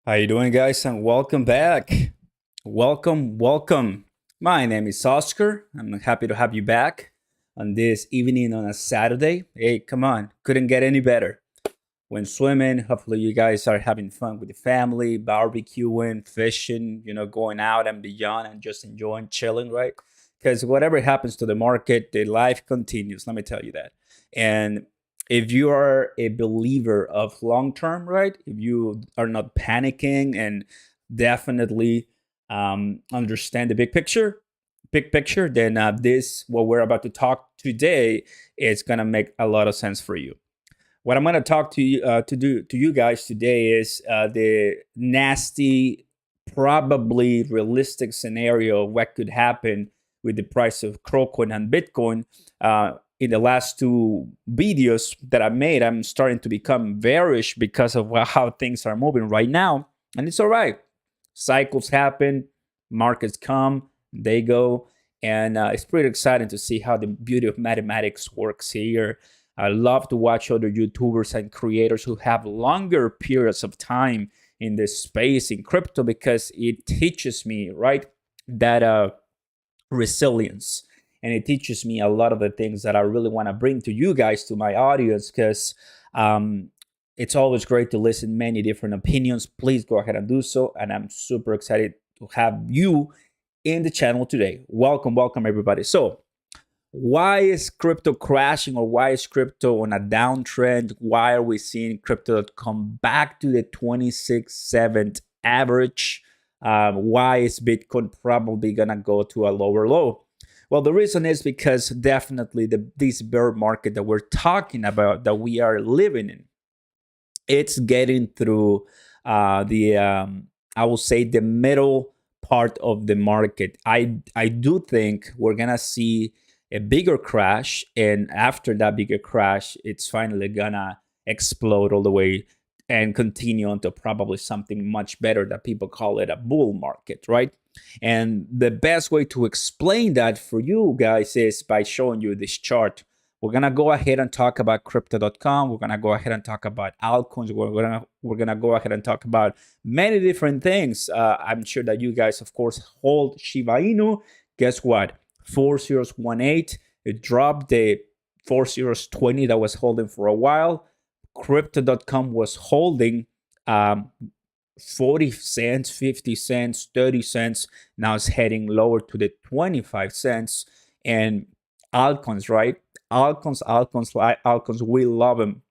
How you doing, guys? And welcome back. Welcome. My name is Oscar. I'm happy to have you back on this evening on a Saturday. Hey, come on, couldn't get any better. When swimming, hopefully you guys are having fun with the family, barbecuing, fishing, going out and beyond and just enjoying chilling, right? Because whatever happens to the market, the life continues. Let me tell you that. And if you are a believer of long term, right? If you are not panicking and definitely understand the big picture, then this what we're about to talk today is gonna make a lot of sense for you. What I'm gonna talk to you to you guys today is the nasty, probably realistic scenario of what could happen with the price of Crocoin and Bitcoin. In the last two videos that I made, I'm starting to become bearish because of how things are moving right now. And it's all right. Cycles happen, markets come, they go. And it's pretty exciting to see how the beauty of mathematics works here. I love to watch other YouTubers and creators who have longer periods of time in this space in crypto because it teaches me, right, that resilience. And it teaches me a lot of the things that I really want to bring to you guys, to my audience, because it's always great to listen many different opinions. Please go ahead and do so. And I'm super excited to have you in the channel today. Welcome, everybody. So why is crypto crashing, or why is crypto on a downtrend? Why are we seeing crypto.com back to the 26/7 average? Why is Bitcoin probably going to go to a lower low? Well, the reason is because definitely this bear market that we're talking about, that we are living in, it's getting through I will say, the middle part of the market. I do think we're going to see a bigger crash, and after that bigger crash, it's finally going to explode all the way and continue on to probably something much better, that people call it a bull market, right? And the best way to explain that for you guys is by showing you this chart. We're gonna go ahead and talk about crypto.com. We're gonna go ahead and talk about altcoins. We're gonna go ahead and talk about many different things. I'm sure that you guys, of course, hold Shiba Inu. Guess what? 4018. It dropped the 4020 that was holding for a while. Crypto.com was holding 40 cents, 50 cents, 30 cents. Now it's heading lower to the 25 cents. And altcoins, right? Altcoins, we love them.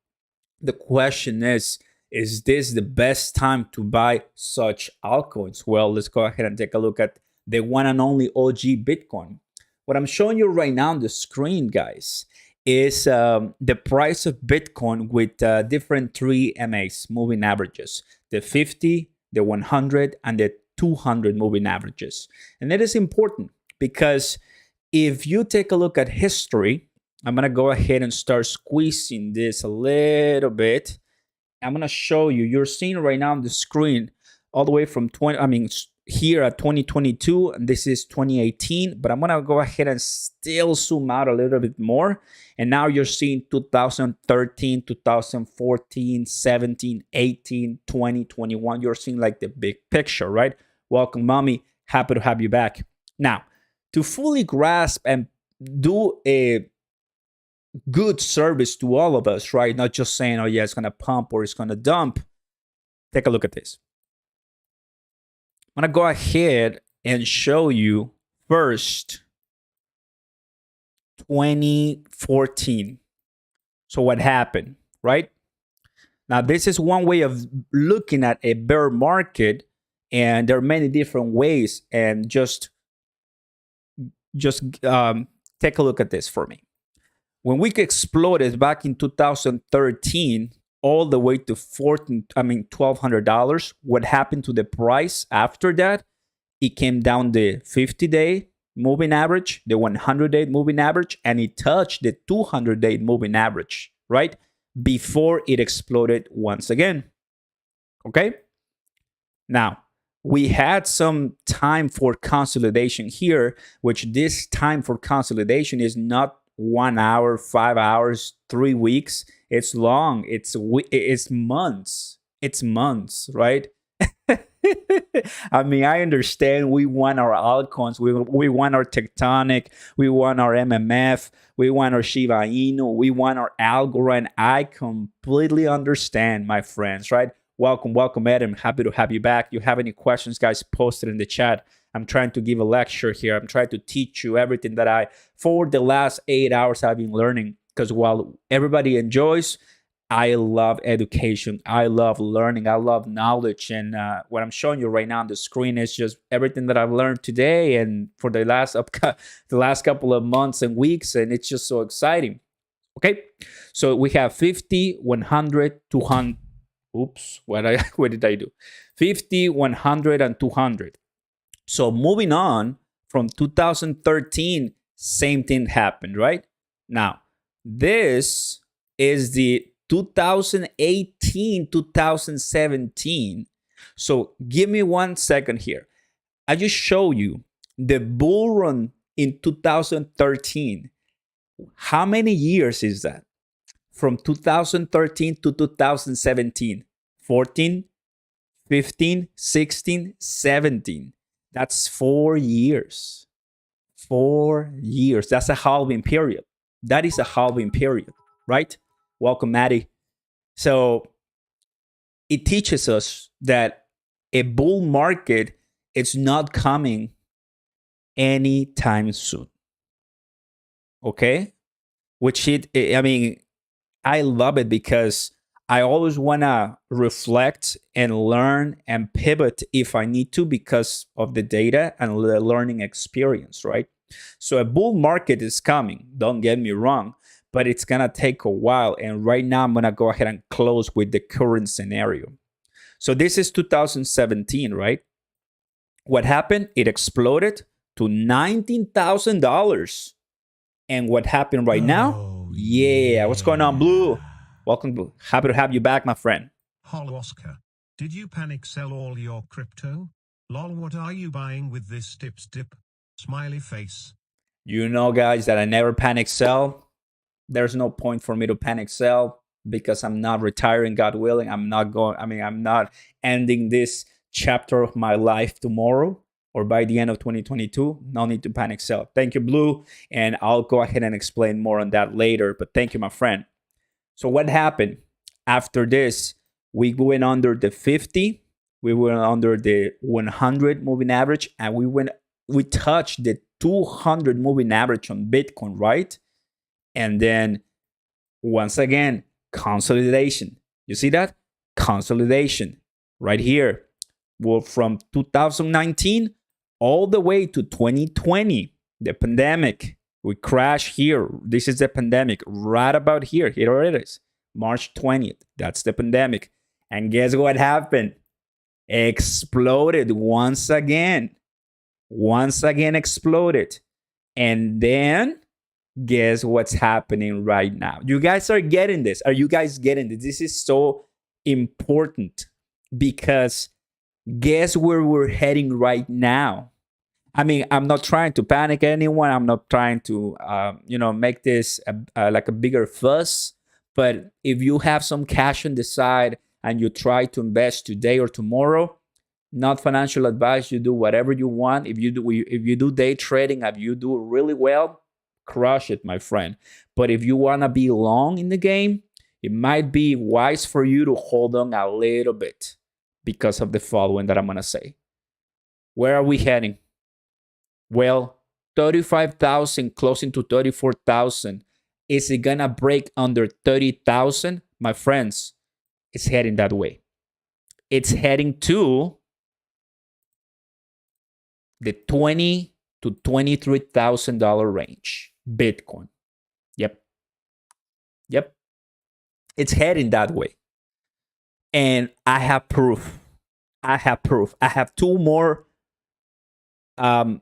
The question is this the best time to buy such altcoins? Well, let's go ahead and take a look at the one and only OG Bitcoin. What I'm showing you right now on the screen, guys, is the price of Bitcoin with different 3 MAs, moving averages, the 50, the 100, and the 200 moving averages. And that is important because if you take a look at history, I'm going to go ahead and start squeezing this a little bit. I'm going to show you, you're seeing right now on the screen all the way from here at 2022, and this is 2018, but I'm gonna go ahead and still zoom out a little bit more. And now you're seeing 2013, 2014, 17, 18, 20, 21. You're seeing like the big picture, right? Welcome, mommy. Happy to have you back. Now, to fully grasp and do a good service to all of us, right? Not just saying, oh yeah, it's gonna pump or it's gonna dump. Take a look at this. I'm going to go ahead and show you first 2014. So what happened, right? Now, this is one way of looking at a bear market, and there are many different ways. And just take a look at this for me. When we exploded back in 2013, all the way to $1,200. What happened to the price after that? It came down the 50-day moving average, the 100-day moving average, and it touched the 200-day moving average, right? Before it exploded once again. Okay? Now, we had some time for consolidation here, which this time for consolidation is not 1 hour, 5 hours, 3 weeks. It's long. It's months. It's months, right? I mean, I understand we want our altcoins, we want our tectonic, we want our MMF, we want our Shiba Inu, we want our algorand. I completely understand, my friends, right? Welcome, welcome, Adam. Happy to have you back. You have any questions, guys, post it in the chat. I'm trying to give a lecture here. I'm trying to teach you everything that for the last 8 hours, I've been learning. Because while everybody enjoys, I love education. I love learning. I love knowledge. And what I'm showing you right now on the screen is just everything that I've learned today and for the last couple of months and weeks. And it's just so exciting. Okay, so we have 50, 100, 200. Oops, what did I do? 50, 100, and 200. So moving on from 2013, same thing happened, right? Now, this is the 2018, 2017. So give me 1 second here. I just show you the bull run in 2013. How many years is that? From 2013 to 2017, 14, 15, 16, 17. That's 4 years. 4 years. That's a halving period. That is a halving period, right? Welcome, Maddie. So it teaches us that a bull market is not coming anytime soon. Okay? I love it because I always want to reflect and learn and pivot if I need to because of the data and the learning experience, right? So a bull market is coming, don't get me wrong, but it's going to take a while. And right now, I'm going to go ahead and close with the current scenario. So this is 2017, right? What happened? It exploded to $19,000. And what happened right now? Yeah. What's going on, Blue? Welcome, Blue. Happy to have you back, my friend. Hello, Oscar. Did you panic sell all your crypto? Lol, what are you buying with this dip? Smiley face. You know, guys, that I never panic sell. There's no point for me to panic sell because I'm not retiring, God willing. I'm not ending this chapter of my life tomorrow or by the end of 2022. No need to panic sell. Thank you, Blue. And I'll go ahead and explain more on that later. But thank you, my friend. So what happened after this? We went under the 50. We went under the 100 moving average. And we touched the 200 moving average on Bitcoin, right? And then once again, consolidation. You see that? Consolidation right here. Well, from 2019 all the way to 2020, the pandemic. We crashed here. This is the pandemic right about here. Here it is. March 20th. That's the pandemic. And guess what happened? Exploded once again. Once again exploded. And then guess what's happening right now? You guys are getting this. Are you guys getting this? This is so important because guess where we're heading right now? I mean, I'm not trying to panic anyone. I'm not trying to, make this like a bigger fuss. But if you have some cash on the side and you try to invest today or tomorrow, not financial advice. You do whatever you want. If you do day trading, if you do really well, crush it, my friend. But if you want to be long in the game, it might be wise for you to hold on a little bit because of the following that I'm going to say. Where are we heading? Well, 35,000 closing to 34,000. Is it going to break under 30,000? My friends, it's heading that way. It's heading to the $20,000 to $23,000 range. Bitcoin. Yep. It's heading that way. And I have proof. I have two more, I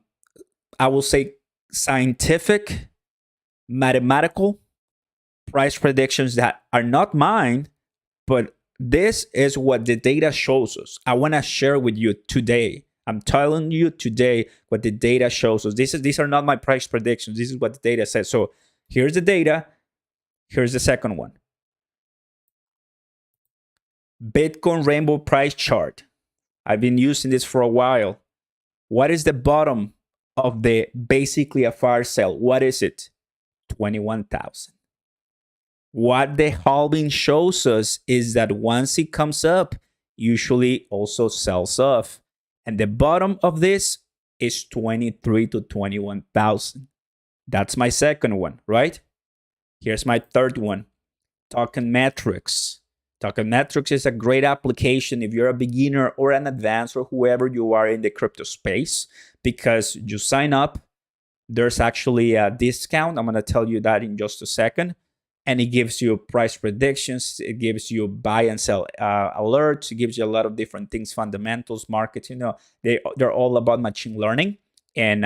will say, scientific, mathematical price predictions that are not mine, but this is what the data shows us. I want to share with you today. I'm telling you today what the data shows us. These are not my price predictions. This is what the data says. So here's the data. Here's the second one. Bitcoin rainbow price chart I've been using this for a while. What is the bottom of the basically a fire sale? What is it? 21,000. What the halving shows us is that once it comes up, usually also sells off. And the bottom of this is 23 to 21,000. That's my second one, right? Here's my third one, Token Metrics. Token Metrics is a great application if you're a beginner or an advanced or whoever you are in the crypto space, because you sign up, there's actually a discount. I'm going to tell you that in just a second. And it gives you price predictions. It gives you buy and sell alerts. It gives you a lot of different things, fundamentals, markets. They're all about machine learning. And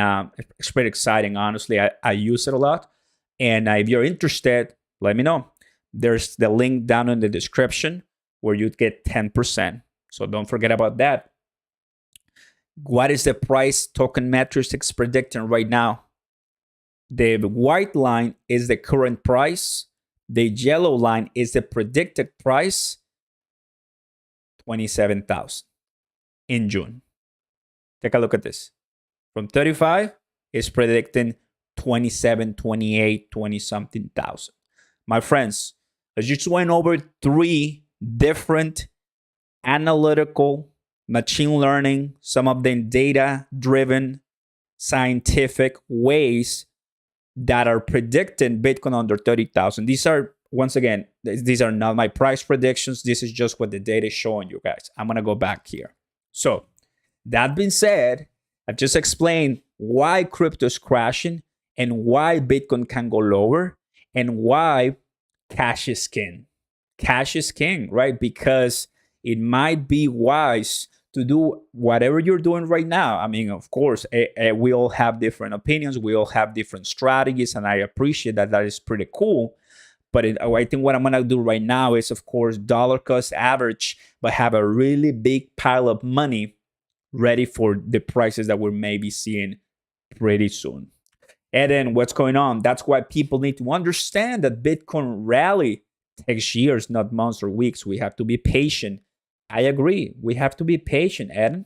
it's pretty exciting, honestly. I use it a lot. And if you're interested, let me know. There's the link down in the description where you get 10%. So don't forget about that. What is the price Token Metrics predicting right now? The white line is the current price. The yellow line is the predicted price, 27,000 in June. Take a look at this. From 35, it's predicting 27, 28, 20-something thousand. My friends, I just went over 3 different analytical, machine learning, some of them data-driven, scientific ways that are predicting Bitcoin under 30,000. These are, once again, these are not my price predictions. This is just what the data is showing you guys. I'm going to go back here. So that being said, I've just explained why crypto is crashing and why Bitcoin can go lower and why cash is king. Cash is king, right? Because it might be wise to do whatever you're doing right now. I mean, of course, we all have different opinions. We all have different strategies, and I appreciate that. That is pretty cool. But I think what I'm going to do right now is, of course, dollar cost average, but have a really big pile of money ready for the prices that we're maybe seeing pretty soon. And then what's going on? That's why people need to understand that Bitcoin rally takes years, not months or weeks. We have to be patient. I agree. We have to be patient, Ed.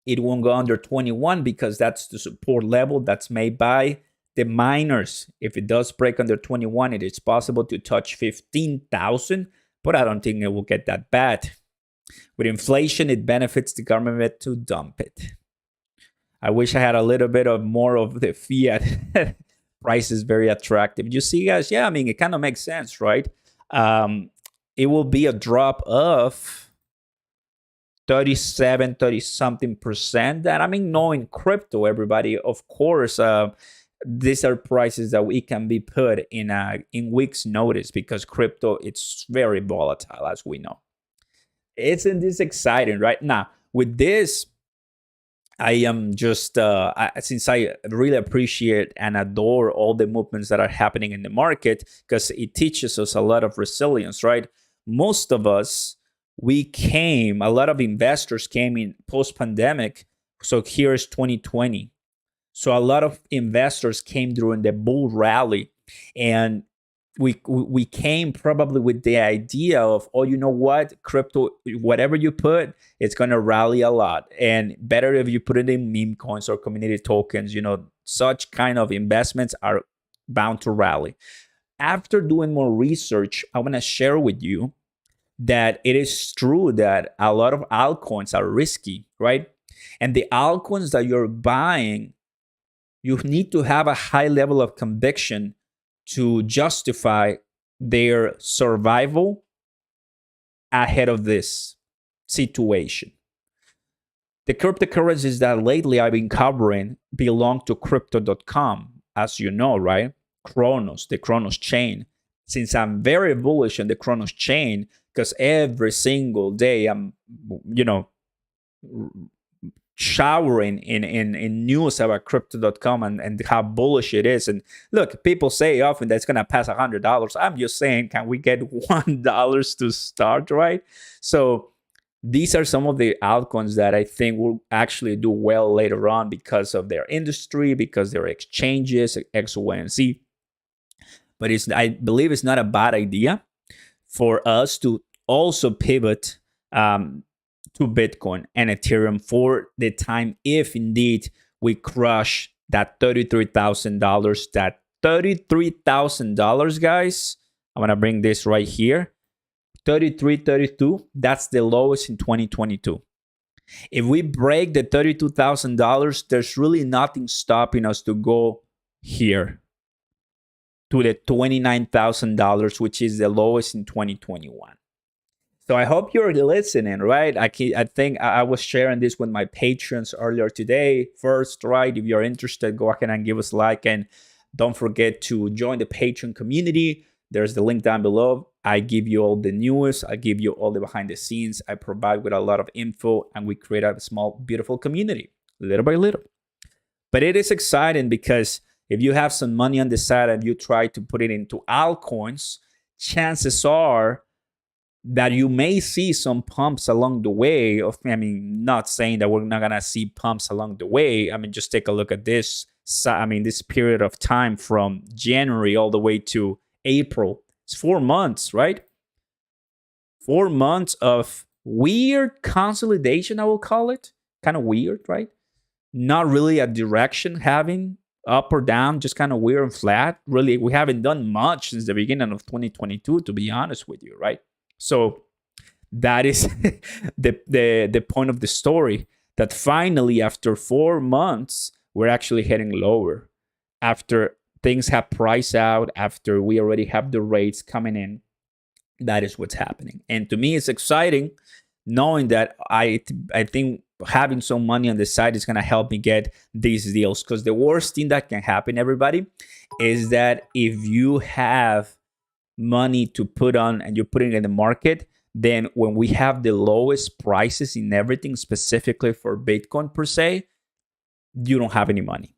It won't go under 21 because that's the support level that's made by the miners. If it does break under 21, it is possible to touch 15,000, but I don't think it will get that bad. With inflation, it benefits the government to dump it. I wish I had a little bit of more of the fiat. Price is very attractive. You see, guys, yeah, I mean, it kind of makes sense, right? It will be a drop of 30-something percent. That, I mean, knowing crypto, everybody, of course, these are prices that we can be put in weeks' notice because crypto, it's very volatile, as we know. Isn't this exciting, right? Now, with this, I am just, since I really appreciate and adore all the movements that are happening in the market, because it teaches us a lot of resilience, right? Most of us, a lot of investors came in post-pandemic. So here's 2020. So a lot of investors came during the bull rally, and we came probably with the idea of, oh, you know what, crypto, whatever you put, it's going to rally a lot, and better if you put it in meme coins or community tokens. Such kind of investments are bound to rally. After doing more research, I want to share with you that it is true that a lot of altcoins are risky, right? And the altcoins that you're buying, you need to have a high level of conviction to justify their survival ahead of this situation. The cryptocurrencies that lately I've been covering belong to crypto.com, as you know, right? Cronos, the Cronos chain. Since I'm very bullish on the Cronos chain, because every single day I'm, showering in news about crypto.com and how bullish it is. And look, people say often that it's going to pass $100. I'm just saying, can we get $1 to start, right? So these are some of the altcoins that I think will actually do well later on because of their industry, because their exchanges, X, Y, and Z. But I believe it's not a bad idea for us to also pivot to Bitcoin and Ethereum for the time if indeed we crush that $33,000. That $33,000, guys. I'm gonna bring this right here. 33, 32. That's the lowest in 2022. If we break the $32,000, there's really nothing stopping us to go here to the $29,000, which is the lowest in 2021. So I hope you're listening, right? I think I was sharing this with my patrons earlier today. First, right, if you're interested, go ahead and give us a like. And don't forget to join the Patreon community. There's the link down below. I give you all the news. I give you all the behind the scenes. I provide with a lot of info, and we create a small, beautiful community, little by little. But it is exciting because if you have some money on the side and you try to put it into altcoins, chances are that you may see some pumps along the way. Not saying that we're not gonna see pumps along the way. Just take a look at this. This period of time from January all the way to April. It's 4 months, right? 4 months of weird consolidation, I will call it. Kind of weird, right? Not really a direction having up or down, just kind of weird and flat. Really, we haven't done much since the beginning of 2022, to be honest with you, right? So that is the point of the story, that finally, after 4 months, we're actually heading lower. After things have priced out, after we already have the rates coming in, that is what's happening. And to me, it's exciting knowing that I think having some money on the side is going to help me get these deals. Because the worst thing that can happen, everybody, is that if you have money to put on and you're putting it in the market, then when we have the lowest prices in everything, specifically for Bitcoin per se, you don't have any money.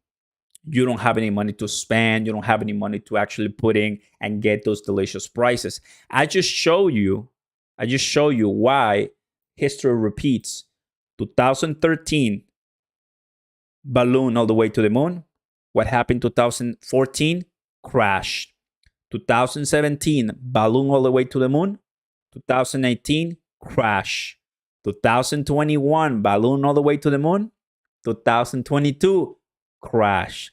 You don't have any money to spend. You don't have any money to actually put in and get those delicious prices. I just show you why history repeats. 2013, balloon all the way to the moon. What happened 2014? Crash. 2017, balloon all the way to the moon. 2018, crash. 2021, balloon all the way to the moon. 2022, crash.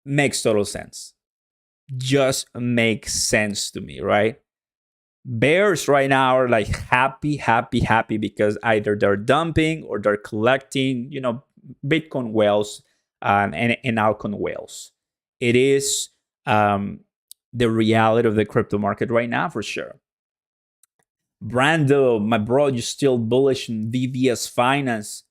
Makes total sense. Just makes sense to me, right? Bears right now are like happy because either they're dumping or they're collecting, Bitcoin whales and altcoin whales. It is the reality of the crypto market right now, for sure. Brando, my bro, you're still bullish in VVS Finance.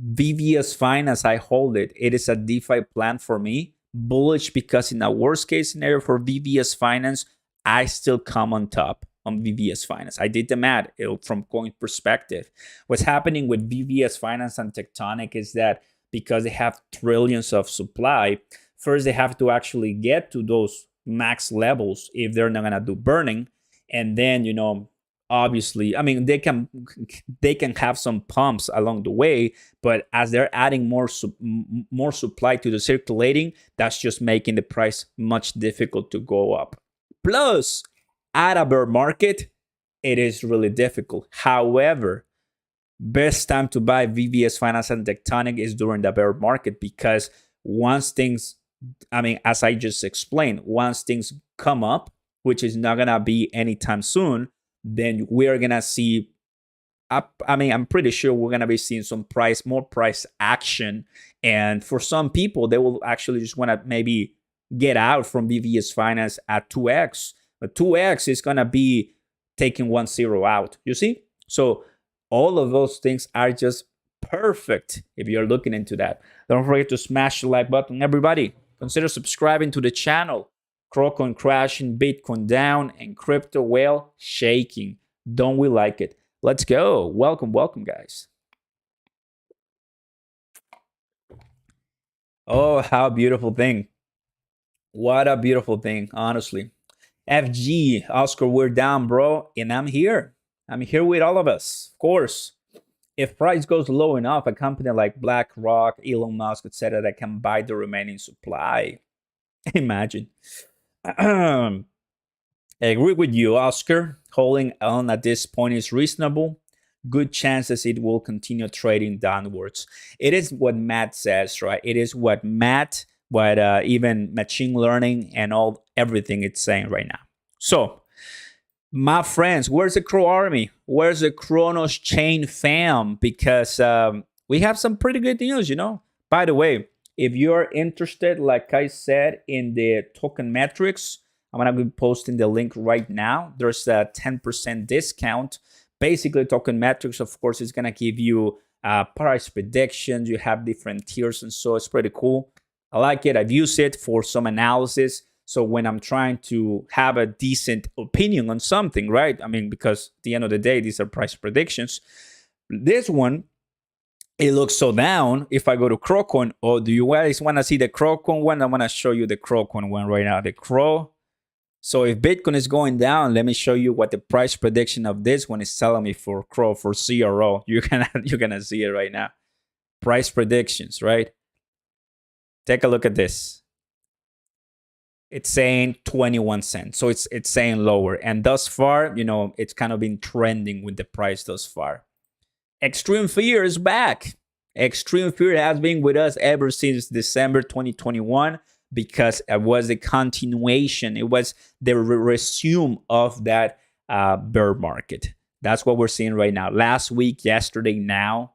VVS Finance, I hold it. It is a DeFi plan for me. Bullish because in a worst case scenario for VVS Finance, I still come on top on VVS Finance. I did the math from coin perspective. What's happening with VVS Finance and Tectonic is that because they have trillions of supply, first they have to actually get to those max levels if they're not gonna do burning, and then obviously, they can have some pumps along the way, but as they're adding more supply to the circulating, that's just making the price much difficult to go up. Plus, at a bear market, it is really difficult. However, best time to buy VVS Finance and Tectonic is during the bear market, because once things, as I just explained, once things come up, which is not gonna be anytime soon, then we are gonna see I'm pretty sure we're gonna be seeing more price action. And for some people, they will actually just want to maybe get out from VVS Finance at 2x. But 2x is gonna be taking 1-0 out. You see? So all of those things are just perfect if you're looking into that. Don't forget to smash the like button, everybody. Consider subscribing to the channel. Crocoin crashing, Bitcoin down, and crypto whale shaking. Don't we like it? Let's go. Welcome, guys. Oh, how beautiful thing. What a beautiful thing, honestly. FG, Oscar, we're down, bro. And I'm here. I'm here with all of us, of course. If price goes low enough, a company like BlackRock, Elon Musk, etc., that can buy the remaining supply. Imagine. I agree with you, Oscar. Holding on at this point is reasonable. Good chances it will continue trading downwards. It is what Matt says, right? It is what Matt, what even machine learning and all everything it's saying right now. So, my friends, where's the Crow Army? Where's the Cronos Chain fam? Because we have some pretty good news, you know. By the way, if you're interested, like I said, in the token metrics, I'm gonna be posting the link right now. There's a 10% discount. Basically, token metrics, of course, is gonna give you price predictions. You have different tiers, and so it's pretty cool. I like it. I've used it for some analysis. So when I'm trying to have a decent opinion on something, right? I mean, because at the end of the day, these are price predictions. This one, it looks so down. If I go to Crowcoin, or do you guys want to see the Crowcoin one? I'm going to show you the Crowcoin one right now. The Crow. So if Bitcoin is going down, let me show you what the price prediction of this one is telling me for Crow, for CRO. You're gonna see it right now. Price predictions, right? Take a look at this. It's saying 21 cents. So it's saying lower. And thus far, you know, it's kind of been trending with the price thus far. Extreme Fear is back. Extreme Fear has been with us ever since December 2021 because it was a continuation. It was the resume of that bear market. That's what we're seeing right now. Last week, yesterday, now,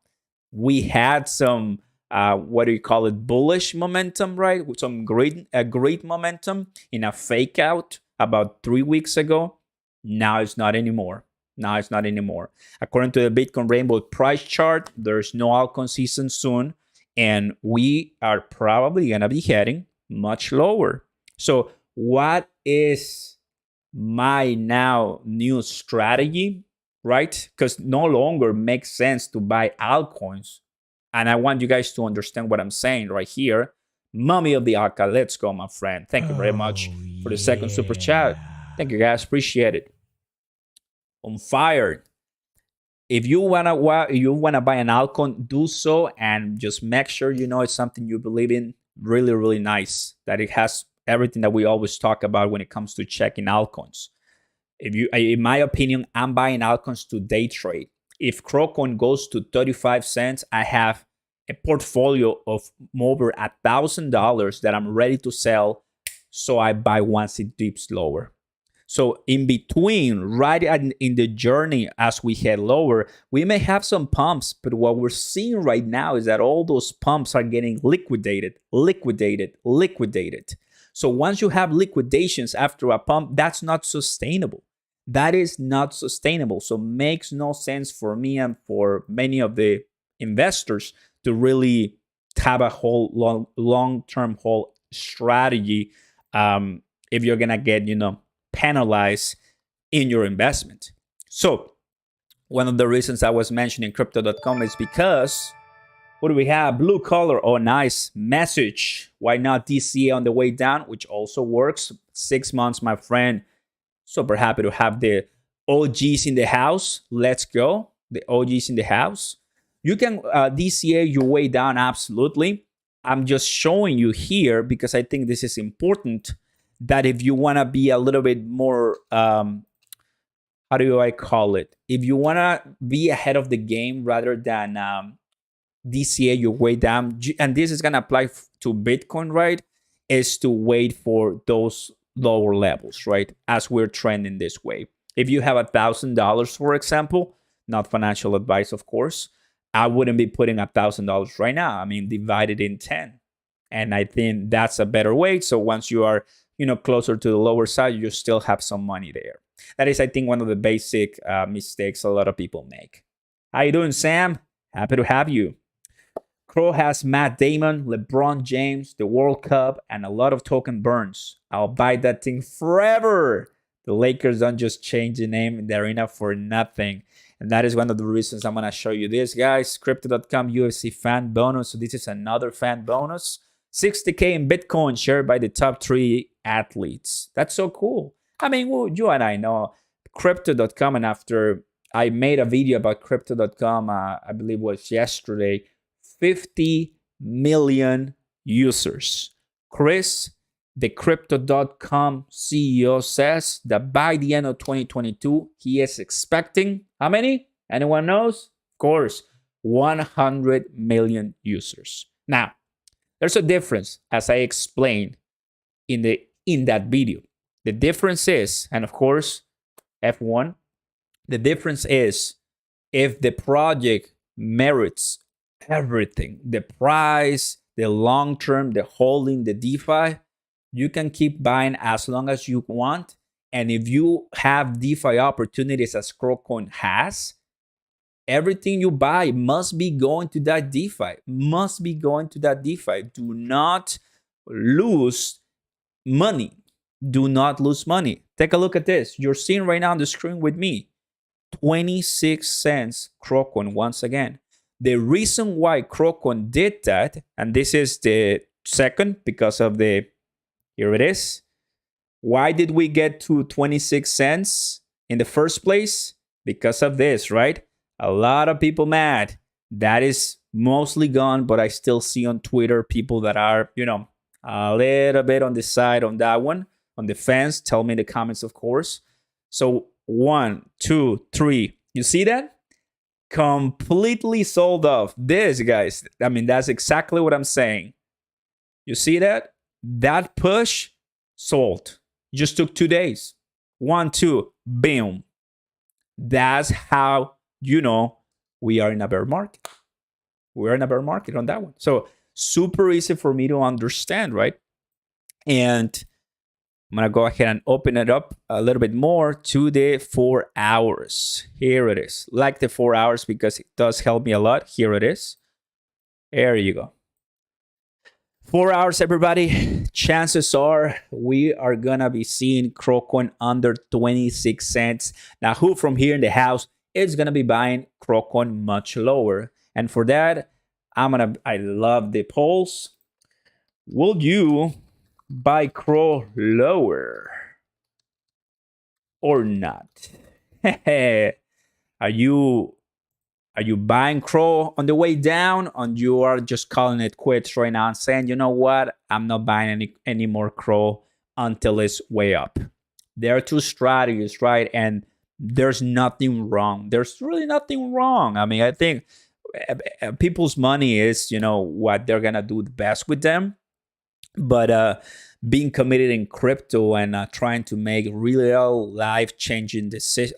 we had some what do you call it, bullish momentum, right? With some great momentum in a fake out about 3 weeks ago. Now it's not anymore. Now it's not anymore. According to the Bitcoin Rainbow price chart, there's no altcoin season soon, and we are probably gonna be heading much lower. So what is my now new strategy, right? Because no longer makes sense to buy altcoins. And I want you guys to understand what I'm saying right here. Mummy of the Alka, let's go, my friend. Thank you very much for the second super chat. Thank you, guys. Appreciate it. On fire. If you wanna buy an altcoin, do so, and just make sure you know it's something you believe in. Really, really nice that it has everything that we always talk about when it comes to checking altcoins. In my opinion, I'm buying altcoins to day trade. If Crowcoin goes to 35 cents, I have a portfolio of over $1,000 that I'm ready to sell. So I buy once it dips lower. So in between, right in the journey as we head lower, we may have some pumps, but what we're seeing right now is that all those pumps are getting liquidated. So once you have liquidations after a pump, that's not sustainable. That is not sustainable. So makes no sense for me and for many of the investors to really have a whole long-term whole strategy if you're gonna get, penalized in your investment. So one of the reasons I was mentioning crypto.com is because what do we have? Blue color. Oh, nice message. Why not DCA on the way down, which also works. 6 months, my friend. Super happy to have the OGs in the house. Let's go. The OGs in the house. You can DCA your way down, absolutely. I'm just showing you here because I think this is important, that if you want to be a little bit more, how do I call it? If you want to be ahead of the game rather than DCA your way down, and this is going to apply to Bitcoin, right? Is to wait for those lower levels, right? As we're trending this way. If you have $1,000, for example, not financial advice, of course, I wouldn't be putting $1,000 right now. I mean, divide it in 10. And I think that's a better way. So once you are, closer to the lower side, you still have some money there. That is, I think, one of the basic mistakes a lot of people make. How you doing, Sam? Happy to have you. Crow has Matt Damon, LeBron James, the World Cup, and a lot of token burns. I'll buy that thing forever. The Lakers don't just change the name in the arena for nothing. And that is one of the reasons I'm going to show you this, guys. Crypto.com UFC fan bonus. So this is another fan bonus. 60K in Bitcoin shared by the top 3 athletes. That's so cool. I mean, well, you and I know Crypto.com, and after I made a video about Crypto.com, I believe it was yesterday, 50 million users. Chris The crypto.com CEO says that by the end of 2022, he is expecting how many? Anyone knows? Of course, 100 million users. Now, there's a difference, as I explained in that video. The difference is, and of course, F1, the difference is if the project merits everything, the price, the long term, the holding, the DeFi, you can keep buying as long as you want. And if you have DeFi opportunities as Crowcoin has, everything you buy must be going to that DeFi, must be going to that DeFi. Do not lose money. Do not lose money. Take a look at this. You're seeing right now on the screen with me 26 cents Crowcoin once again. The reason why Crowcoin did that, and this is the second because of the, here it is. Why did we get to 26 cents in the first place? Because of this, right? A lot of people mad. That is mostly gone, but I still see on Twitter people that are, a little bit on the side on that one, on the fence. Tell me in the comments, of course. So 1, 2, 3. You see that? Completely sold off. This, guys, I mean, that's exactly what I'm saying. You see that? That push sold. Just took 2 days. 1, 2, boom. That's how we are in a bear market. We're in a bear market on that one. So super easy for me to understand, right? And I'm going to go ahead and open it up a little bit more to the 4 hours. Here it is. Like the 4 hours because it does help me a lot. Here it is. There you go. 4 hours, everybody. Chances are we are going to be seeing Crowcoin under 26 cents. Now, who from here in the house is going to be buying Crowcoin much lower? And for that, I love the polls. Will you buy Crow lower or not? Are you buying Crow on the way down, and you are just calling it quits right now and saying, you know what, I'm not buying any more Crow until it's way up? There are two strategies, right? And there's nothing wrong. There's really nothing wrong. I mean, I think people's money is, what they're gonna do the best with them. But being committed in crypto and trying to make real life-changing decisions,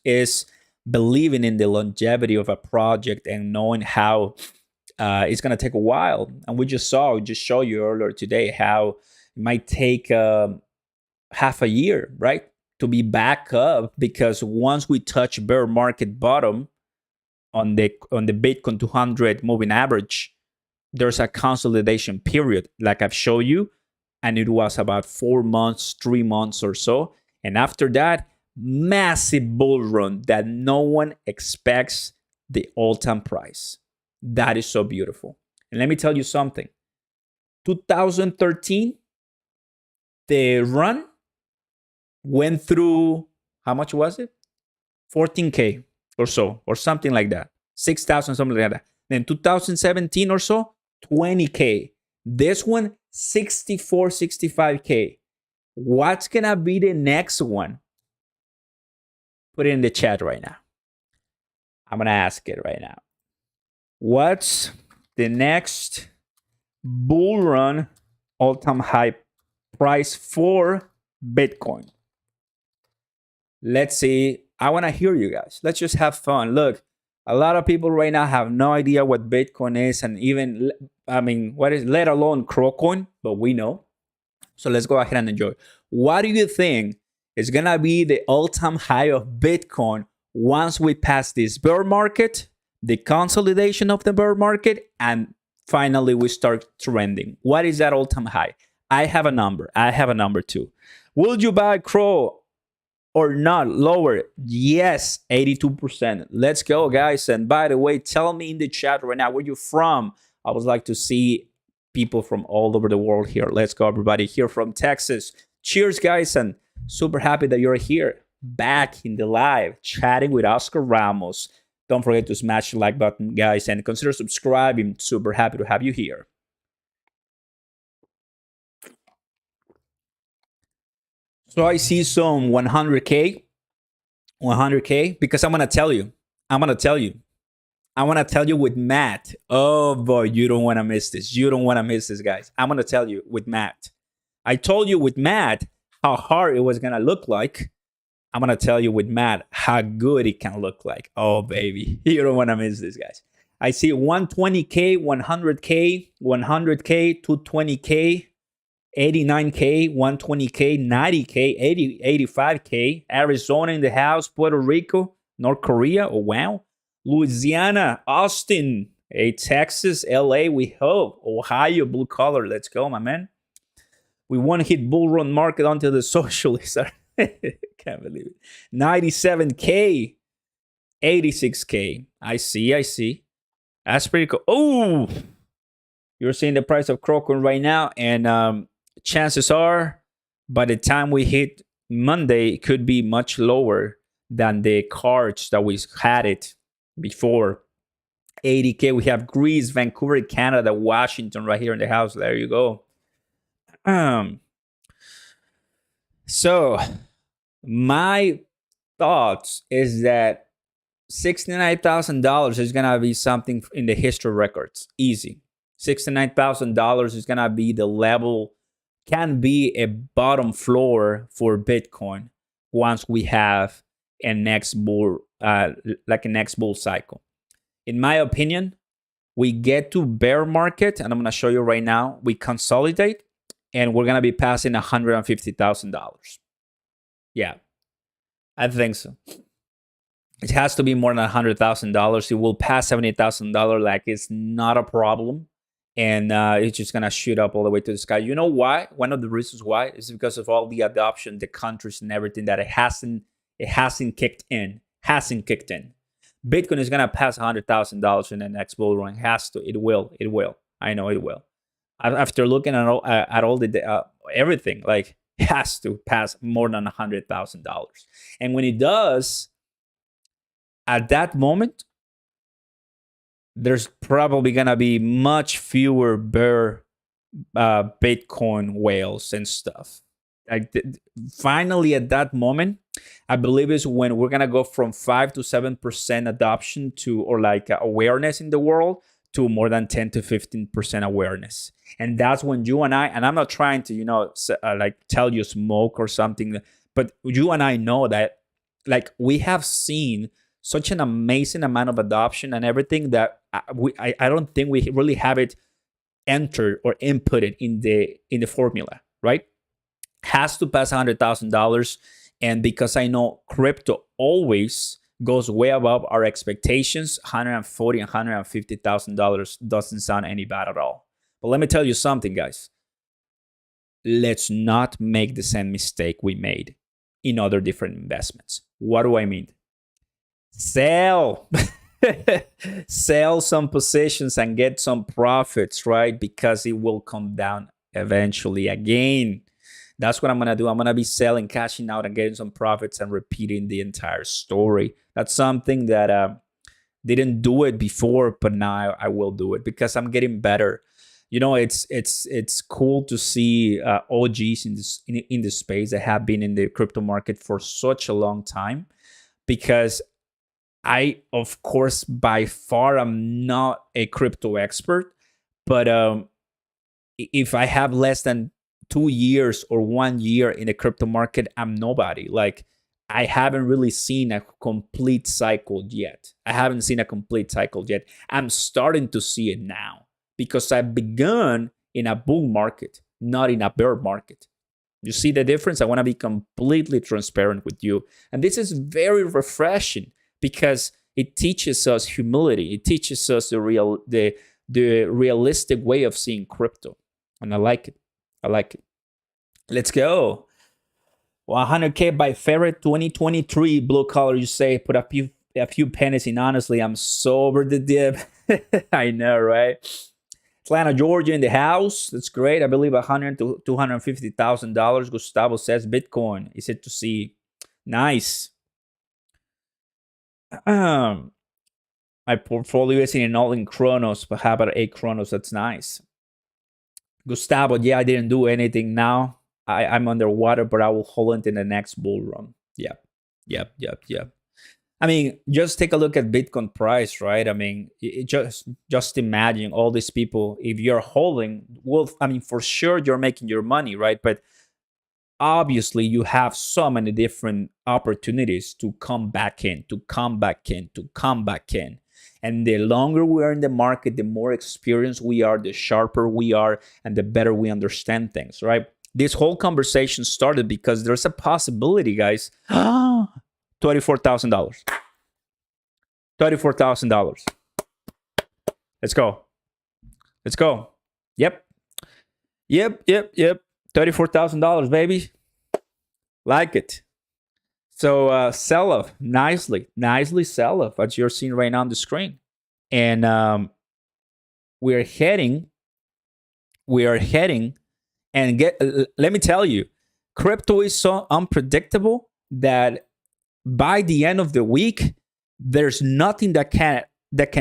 is believing in the longevity of a project and knowing how it's going to take a while. And we just showed you earlier today how it might take half a year, right, to be back up, because once we touch bear market bottom on the Bitcoin 200 moving average, there's a consolidation period, like I've showed you, and it was about 4 months, 3 months or so. And after that, massive bull run that no one expects the all-time price. That is so beautiful. And let me tell you something. 2013, the run went through, how much was it? 14K or so, or something like that. 6,000, something like that. Then 2017 or so, 20K. This one, 64, 65K. What's going to be the next one? Put it in the chat right now. I'm going to ask it right now. What's the next bull run all-time high price for Bitcoin? Let's see. I want to hear you guys. Let's just have fun. Look, a lot of people right now have no idea what Bitcoin is, and even, what is, let alone Crowcoin, but we know. So let's go ahead and enjoy. What do you think is going to be the all-time high of Bitcoin once we pass this bear market, the consolidation of the bear market, and finally we start trending? What is that all-time high? I have a number. I have a number too. Will you buy Crow or not? Lower? Yes, 82%. Let's go, guys. And by the way, tell me in the chat right now where you're from. I would like to see people from all over the world here. Let's go, everybody. Here from Texas. Cheers, guys, and super happy that you're here, back in the live, chatting with Oscar Ramos. Don't forget to smash the like button, guys, and consider subscribing. Super happy to have you here. So I see some 100K, 100K, because I'm going to tell you. I'm going to tell you. I want to tell you with Matt. Oh boy, you don't want to miss this. You don't want to miss this, guys. I'm going to tell you with Matt. I told you with Matt how hard it was going to look like. I'm going to tell you with Matt how good it can look like. Oh, baby. You don't want to miss this, guys. I see 120K, 100K, 100K, 220K, 89K, 120K, 90K, 80, 85K. Arizona in the house, Puerto Rico, North Korea. Oh, wow. Louisiana, Austin, hey, Texas, LA, we hope. Ohio, blue collar. Let's go, my man. We want to hit bull run market until the socialists are. Can't believe it. 97K, 86K. I see. That's pretty cool. Oh, you're seeing the price of Crocon right now, and chances are by the time we hit Monday, it could be much lower than the cards that we had it before. 80K. We have Greece, Vancouver, Canada, Washington right here in the house. There you go. So my thoughts is that $69,000 is gonna be something in the history records. Easy. $69,000 is gonna be the level, can be a bottom floor for Bitcoin once we have a next bull, like a next bull cycle. In my opinion, we get to bear market, and I'm gonna show you right now. We consolidate, and we're gonna be passing $150,000. Yeah, I think so. It has to be more than $100,000. It will pass $70,000 like it's not a problem, and it's just gonna shoot up all the way to the sky. You know why? One of the reasons why is because of all the adoption, the countries, and everything that it hasn't kicked in. Bitcoin is gonna pass $100,000 in the next bull run. It has to. It will. I know it will. After looking at all the everything, like, it has to pass more than $100,000. And when it does, at that moment, there's probably gonna be much fewer bear Bitcoin whales and stuff. Like, finally, at that moment, I believe is when we're gonna go from 5 to 7% adoption to, or like awareness in the world, to more than 10 to 15% awareness. And that's when you and I, and I'm not trying to, like tell you smoke or something, but you and I know that, like, we have seen such an amazing amount of adoption and everything that I don't think we really have it entered or inputted in the formula, right? Has to pass $100,000. And because I know crypto always goes way above our expectations, $140,000 and $150,000 doesn't sound any bad at all. But let me tell you something, guys. Let's not make the same mistake we made in other different investments. What do I mean? Sell. Sell some positions and get some profits, right? Because it will come down eventually again. That's what I'm going to do. I'm going to be selling, cashing out, and getting some profits and repeating the entire story. That's something that didn't do it before, but now I will do it because I'm getting better. It's cool to see OGs in the space that have been in the crypto market for such a long time, because I, of course, by far, I'm not a crypto expert, but if I have less than 2 years or 1 year in the crypto market, I'm nobody. Like, I haven't really seen a complete cycle yet. I'm starting to see it now because I've begun in a bull market, not in a bear market. You see the difference? I want to be completely transparent with you. And this is very refreshing because it teaches us humility. It teaches us the realistic way of seeing crypto. And I like it. Let's go. 100K by Ferret 2023 blue collar. You say put a few pennies in. Honestly, I'm so over the dip. I know, right? Atlanta, Georgia in the house. That's great. I believe $100,000 to $250,000. Gustavo says Bitcoin. Is it to see? Nice. My portfolio is in all in Cronos, but how about 8 Cronos? That's nice. Gustavo, yeah, I didn't do anything now. I'm underwater, but I will hold it in the next bull run. Yep, yep. I mean, just take a look at Bitcoin price, right? I mean, just imagine all these people. If you're holding, well, I mean, for sure you're making your money, right? But obviously, you have so many different opportunities to come back in, to come back in, to come back in. And the longer we are in the market, the more experienced we are, the sharper we are, and the better we understand things, right? This whole conversation started because there's a possibility, guys. $24,000. $34,000. Let's go. Let's go. Yep. $34,000, baby. Like it. So sell off nicely sell off as you're seeing right now on the screen. And we are heading and let me tell you, crypto is so unpredictable that by the end of the week, there's nothing that cannot that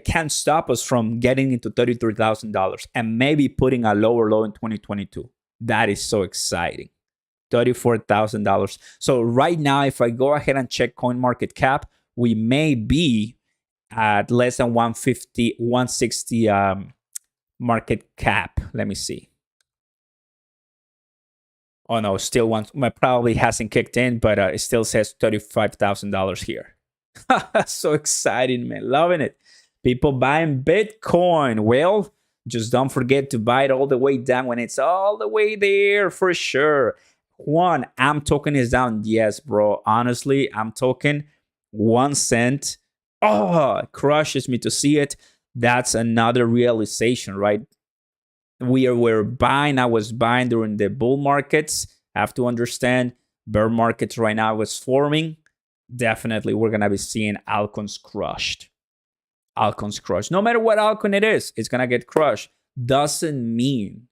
can't stop us from getting into $33,000 and maybe putting a lower low in 2022. That is so exciting. $34,000. So right now, if I go ahead and check CoinMarketCap, we may be at less than 150, 160 market cap. Let me see. Oh no, still one. Probably hasn't kicked in, but it still says $35,000 here. So exciting, man. Loving it. People buying Bitcoin. Well, just don't forget to buy it all the way down when it's all the way there for sure. Juan, I'm talking is down. Yes, bro. Honestly, I'm talking 1 cent. Oh, it crushes me to see it. That's another realization, right? We're buying. I was buying during the bull markets. I have to understand bear markets right now is forming. Definitely, we're gonna be seeing altcoins crushed. Altcoins crushed. No matter what altcoin it is, it's gonna get crushed. Doesn't mean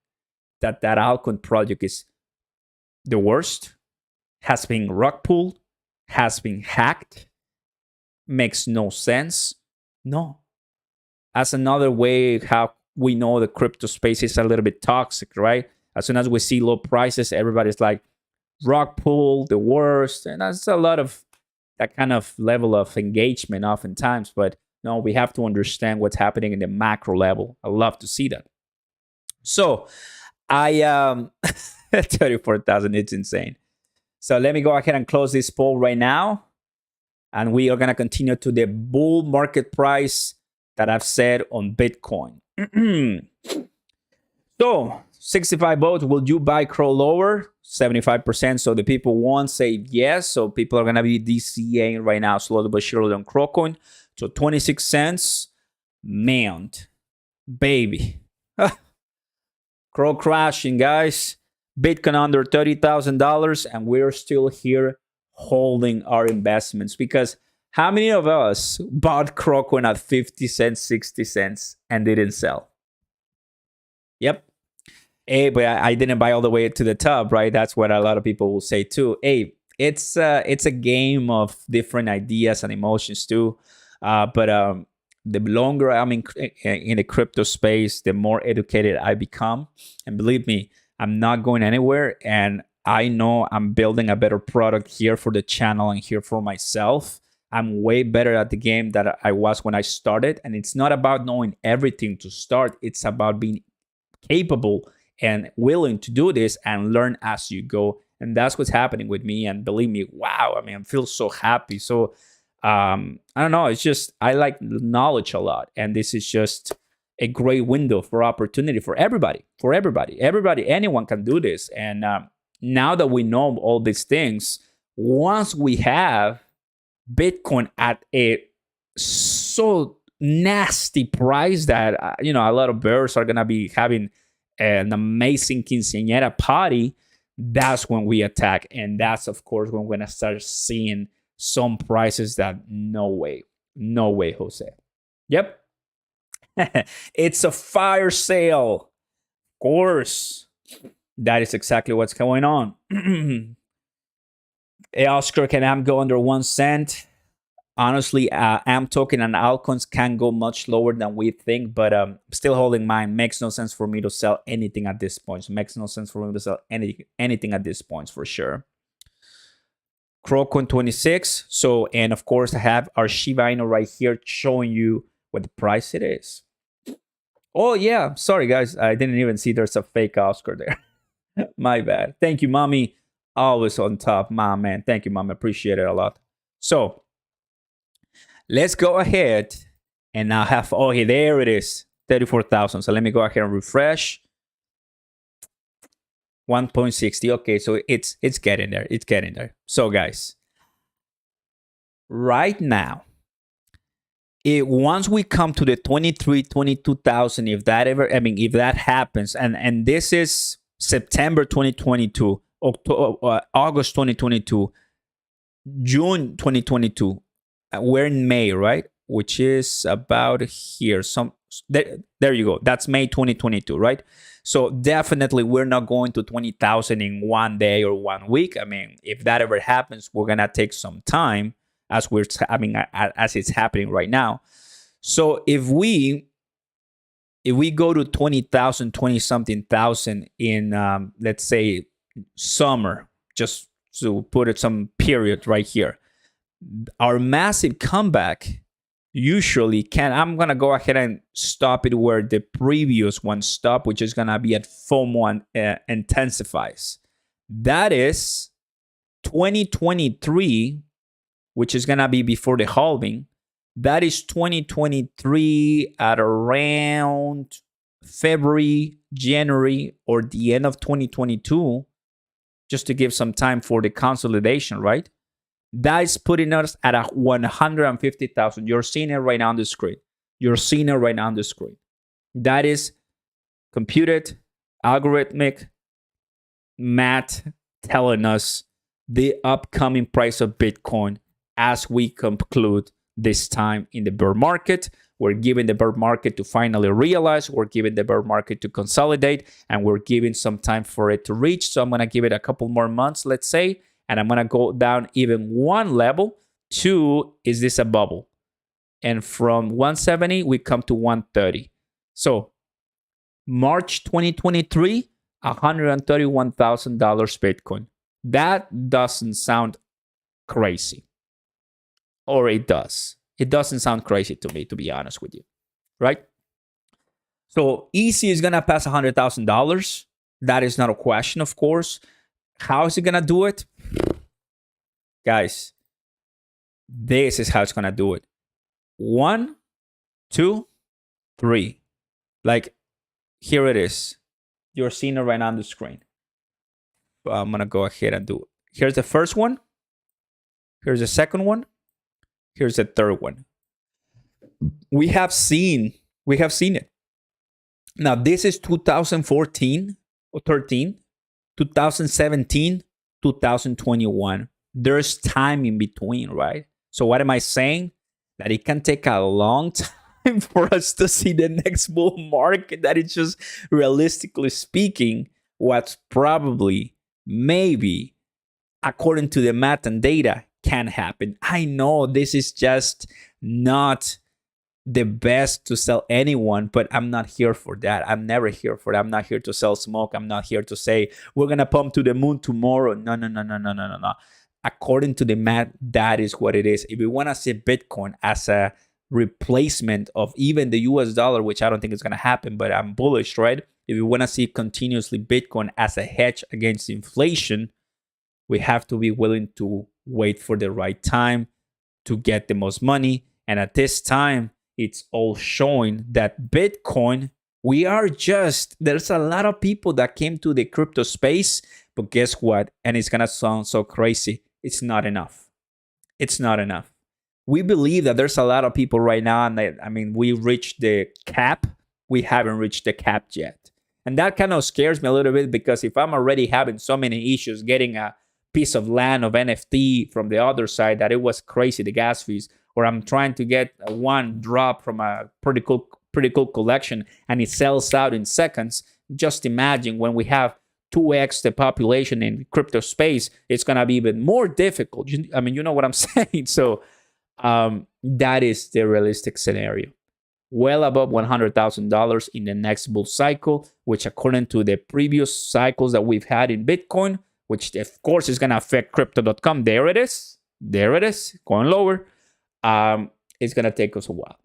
that altcoin project is the worst, has been rug pulled, has been hacked, makes no sense. No. That's another way how we know the crypto space is a little bit toxic, right? As soon as we see low prices, everybody's like, rug pull, the worst. And that's a lot of that kind of level of engagement oftentimes. But no, we have to understand what's happening in the macro level. I love to see that. So I 34,000, it's insane. So let me go ahead and close this poll right now. And we are going to continue to the bull market price that I've said on Bitcoin. So 65 votes. Will you buy CRO lower? 75%. So the people won't say yes. So people are going to be DCAing right now slowly but surely on CRO coin. So 26 cents. Man, baby. CRO crashing, guys. Bitcoin under $30,000, and we're still here holding our investments, because how many of us bought CRO coin at 50 cents, 60 cents and didn't sell? Yep. Hey, but I didn't buy all the way to the top, right? That's what a lot of people will say too. Hey, it's a game of different ideas and emotions too. But the longer I'm in the crypto space, the more educated I become. And believe me, I'm not going anywhere. And I know I'm building a better product here for the channel and here for myself. I'm way better at the game than I was when I started. And it's not about knowing everything to start. It's about being capable and willing to do this and learn as you go. And that's what's happening with me. And believe me, wow, I mean, I feel so happy. So I don't know. It's just, I like knowledge a lot. And this is just a great window for opportunity for everybody, anyone can do this. And now that we know all these things, once we have Bitcoin at a so nasty price that, a lot of bears are going to be having an amazing quinceañera party, that's when we attack. And that's, of course, when we're going to start seeing some prices that no way, Jose. Yep. It's a fire sale. Of course. That is exactly what's going on. Hey, Oscar, can I go under 1 cent? Honestly, I'm talking and altcoins can go much lower than we think, but still holding mine. Makes no sense for me to sell anything at this point. So makes no sense for me to sell anything at this point for sure. Crocoin 26. So, and of course, I have our Shiba Inu right here showing you what the price it is. Oh yeah, sorry guys, I didn't even see there's a fake Oscar there. My bad. Thank you, mommy. Always on top, my man. Thank you, mom. Appreciate it a lot. So let's go ahead and now have, oh, hey, there it is, 34,000. So let me go ahead and refresh. 1.60. Okay, so it's getting there. It's getting there. So guys, right now, once we come to the 22,000, if that ever, I mean, if that happens, and this is September 2022, August 2022, June 2022. We're in May, right? Which is about here. There you go. That's May 2022, right? So definitely we're not going to 20,000 in one day or 1 week. I mean, if that ever happens, we're gonna take some time as as it's happening right now. So if we go to 20,000, 20 something thousand in let's say summer, just to put it some period right here, our massive comeback usually can, I'm going to go ahead and stop it where the previous one stopped, which is going to be at FOMO intensifies. That is 2023, which is going to be before the halving. That is 2023 at around February, January, or the end of 2022, just to give some time for the consolidation, right? That is putting us at a 150,000. You're seeing it right now on the screen. You're seeing it right now on the screen. That is computed, algorithmic math telling us the upcoming price of Bitcoin as we conclude this time in the bear market. We're giving the bear market to finally realize, we're giving the bear market to consolidate, and we're giving some time for it to reach. So I'm going to give it a couple more months, let's say, and I'm going to go down even one level. 2, is this a bubble? And from 170, we come to 130. So March 2023, $131,000 Bitcoin. That doesn't sound crazy. Or it does. It doesn't sound crazy to me, to be honest with you, right? So easy is going to pass $100,000. That is not a question, of course. How is it going to do it? Guys, this is how it's going to do it. 1, 2, 3. Like, here it is. You're seeing it right now on the screen. I'm going to go ahead and do it. Here's the first one. Here's the second one. Here's the third one. We have seen it. Now, this is 2014 or 13, 2017, 2021. There's time in between, right? So what am I saying? That it can take a long time for us to see the next bull market. That it's just, realistically speaking, what's probably, maybe, according to the math and data, can happen. I know this is just not the best to sell anyone, but I'm not here for that. I'm never here for that. I'm not here to sell smoke. I'm not here to say we're gonna pump to the moon tomorrow. No. According to the math, that is what it is. If we want to see Bitcoin as a replacement of even the US dollar, which I don't think is gonna happen, but I'm bullish, right? If we want to see continuously Bitcoin as a hedge against inflation, we have to be willing to wait for the right time to get the most money. And at this time, it's all showing that Bitcoin, there's a lot of people that came to the crypto space, but guess what? And it's going to sound so crazy. It's not enough. It's not enough. We believe that there's a lot of people right now, and we reached the cap. We haven't reached the cap yet. And that kind of scares me a little bit, because if I'm already having so many issues getting a piece of land of NFT from the other side, that it was crazy, the gas fees, or I'm trying to get one drop from a pretty cool collection and it sells out in seconds. Just imagine when we have 2x the population in crypto space, it's going to be even more difficult. You know what I'm saying? So That is the realistic scenario. Well above $100,000 in the next bull cycle, which according to the previous cycles that we've had in Bitcoin, which of course is going to affect crypto.com. There it is. There it is. Going lower. It's going to take us a while.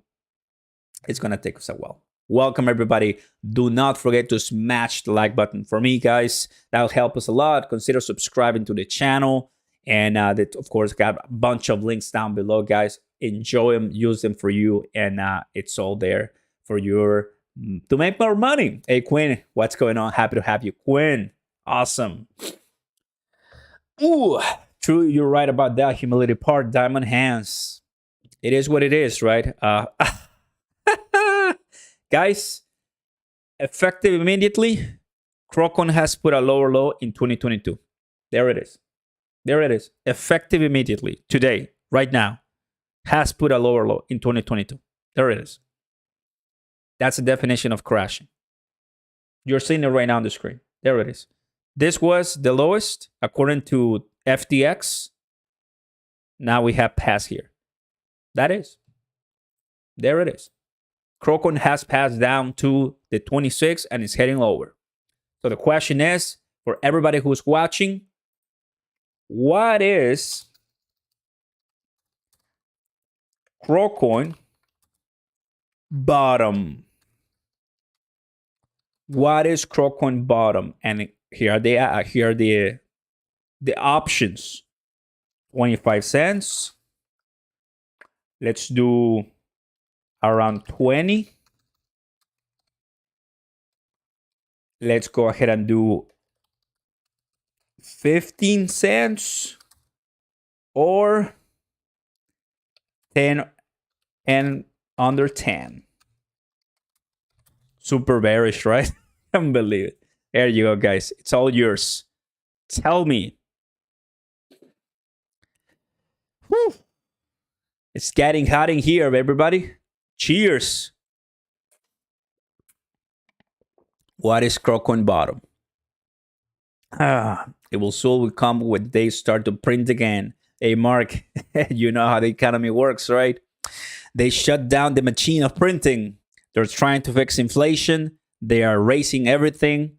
It's going to take us a while. Welcome, everybody. Do not forget to smash the like button for me, guys. That'll help us a lot. Consider subscribing to the channel. And that, of course, got a bunch of links down below, guys. Enjoy them, use them for you, and it's all there for your to make more money. Hey, Quinn, what's going on? Happy to have you, Quinn. Awesome. Ooh, true, you're right about that humility part. Diamond hands. It is what it is, right? Guys, effective immediately, Crocon has put a lower low in 2022. There it is. There it is. Effective immediately, today, right now, has put a lower low in 2022. There it is. That's the definition of crashing. You're seeing it right now on the screen. There it is. This was the lowest according to FTX. Now we have passed here. That is. There it is. Crocon has passed down to the 26 and is heading lower. So the question is, for everybody who's watching, what is Crocon bottom? What is Crocon bottom? And here they are. Here are the options. 25 cents. Let's do around 20. Let's go ahead and do 15 cents or 10 and under 10. Super bearish, right? I can't believe it. There you go, guys. It's all yours. Tell me. Whew. It's getting hot in here, everybody. Cheers. What is Crocon bottom? It will soon come when they start to print again. Hey, Mark, you know how the economy works, right? They shut down the machine of printing. They're trying to fix inflation. They are raising everything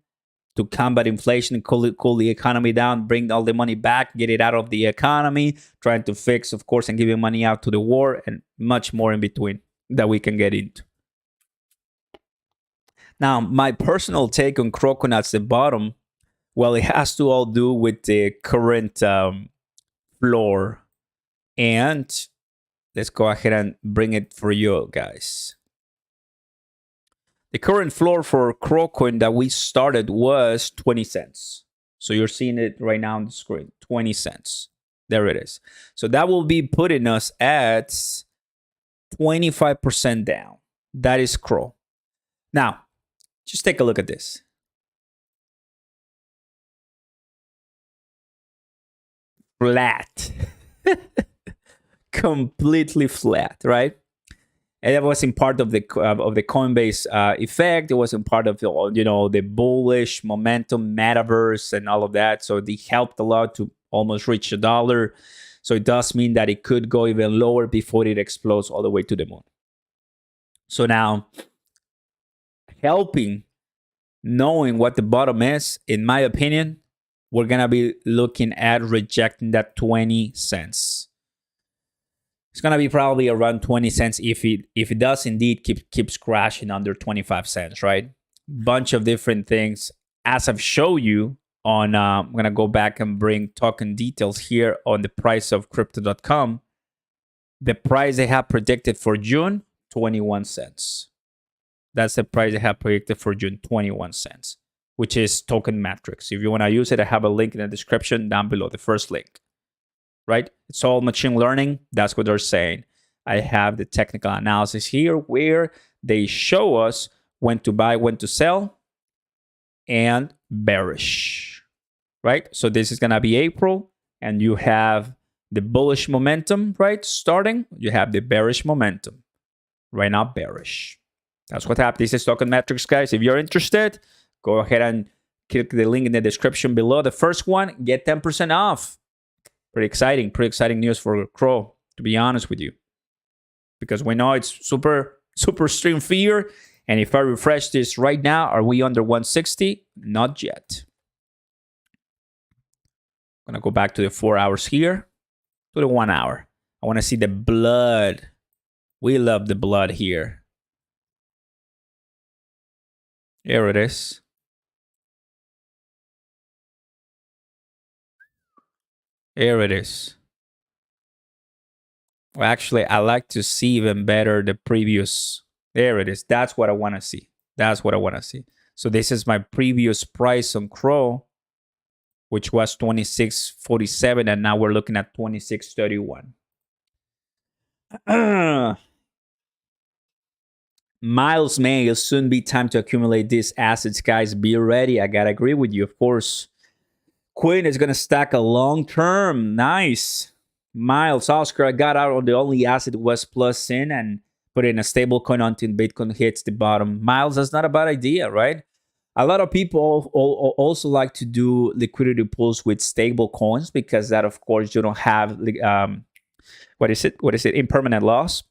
to combat inflation, cool the economy down, bring all the money back, get it out of the economy, trying to fix, of course, and giving money out to the war, and much more in between that we can get into. Now, my personal take on Crocon at the bottom, well, it has to all do with the current floor. And let's go ahead and bring it for you guys. The current floor for Crocon that we started was 20 cents. So you're seeing it right now on the screen, 20 cents. There it is. So that will be putting us at 25% down. That is CRO. Now, just take a look at this. Flat. Completely flat, right? And that wasn't part of the Coinbase effect. It wasn't part of the bullish momentum, metaverse, and all of that. So they helped a lot to almost reach $1. So it does mean that it could go even lower before it explodes all the way to the moon. So now, helping knowing what the bottom is, in my opinion, we're gonna be looking at rejecting that 20 cents. It's gonna be probably around 20 cents if it does indeed keeps crashing under 25 cents, right? Bunch of different things. As I've shown you on, I'm gonna go back and bring token details here on the price of crypto.com. The price they have predicted for June, 21 cents. That's the price they have predicted for June, 21 cents, which is token metrics. If you want to use it, I have a link in the description down below, the first link, right? It's all machine learning. That's what they're saying. I have the technical analysis here where they show us when to buy, when to sell, and bearish, right? So this is going to be April, and you have the bullish momentum, right? Starting, you have the bearish momentum. Right now, bearish. That's what happened. This is token metrics, guys. If you're interested, go ahead and click the link in the description below. The first one, get 10% off. Pretty exciting news for CRO, to be honest with you. because we know it's super extreme fear. And if I refresh this right now, are we under 160? Not yet. I'm gonna go back to the 4 hours here, to the 1 hour. I want to see the blood. We love the blood here. Here it is. Here it is. Well, actually, I like to see even better the previous. There it is. That's what I want to see. That's what I want to see. So this is my previous price on CRO, which was 26.47, and now we're looking at 26.31. Miles may, it'll soon be time to accumulate these assets, guys. Be ready. I gotta agree with you, of course. Quinn is gonna stack a long term. Nice. Miles, Oscar, I got out on the only asset was plus in and put in a stable coin until Bitcoin hits the bottom. Miles, that's not a bad idea, right? A lot of people also like to do liquidity pools with stable coins because that, of course, you don't have what is it? Impermanent loss.